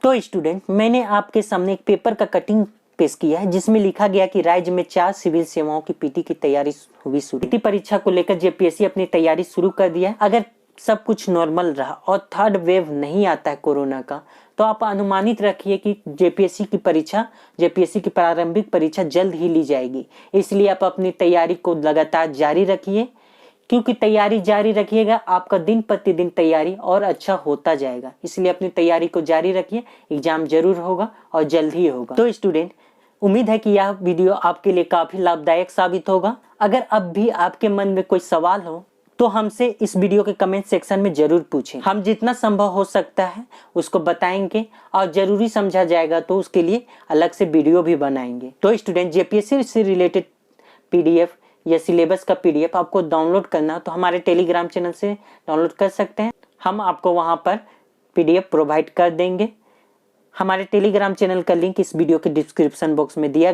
तो स्टूडेंट, मैंने आपके सामने एक पेपर का कटिंग पेश किया है जिसमें लिखा गया कि राज्य में 4 सिविल सेवाओं की पीटी की तैयारी हुई शुरू। पीटी परीक्षा को लेकर जेपीएससी अपनी तैयारी शुरू कर दिया है। अगर सब कुछ नॉर्मल रहा और थर्ड वेव नहीं आता है कोरोना का, तो आप अनुमानित रखिए कि जेपीएससी की प्रारंभिक परीक्षा जल्द ही ली जाएगी। इसलिए आप अपनी तैयारी को लगातार जारी रखिए, क्योंकि तैयारी जारी रखिएगा आपका दिन प्रतिदिन तैयारी और अच्छा होता जाएगा। इसलिए अपनी तैयारी को जारी रखिए, एग्जाम जरूर होगा और जल्द ही होगा। तो स्टूडेंट, उम्मीद है कि यह वीडियो आपके लिए काफी लाभदायक साबित होगा। अगर अब भी आपके मन में कोई सवाल हो तो हमसे इस वीडियो के कमेंट सेक्शन में जरूर पूछें। हम जितना संभव हो सकता है उसको बताएंगे और जरूरी समझा जाएगा तो उसके लिए अलग से वीडियो भी बनाएंगे। तो स्टूडेंट, जेपीएससी से रिलेटेड पीडीएफ या सिलेबस का पीडीएफ आपको डाउनलोड करना तो हमारे टेलीग्राम चैनल से डाउनलोड कर सकते हैं। हम आपको वहां पर पीडीएफ प्रोवाइड कर देंगे। हमारे टेलीग्राम चैनल का लिंक इस वीडियो के डिस्क्रिप्शन बॉक्स में दिया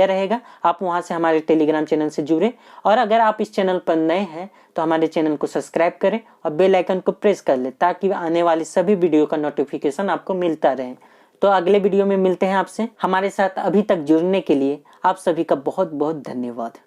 रहेगा। आप वहां से हमारे टेलीग्राम चैनल से जुड़े, और अगर आप इस चैनल पर नए हैं तो हमारे चैनल को सब्सक्राइब करें और बेल आइकन को प्रेस कर लें ताकि आने वाली सभी वीडियो का नोटिफिकेशन आपको मिलता रहे। तो अगले वीडियो में मिलते हैं आपसे। हमारे साथ अभी तक जुड़ने के लिए आप सभी का बहुत बहुत धन्यवाद।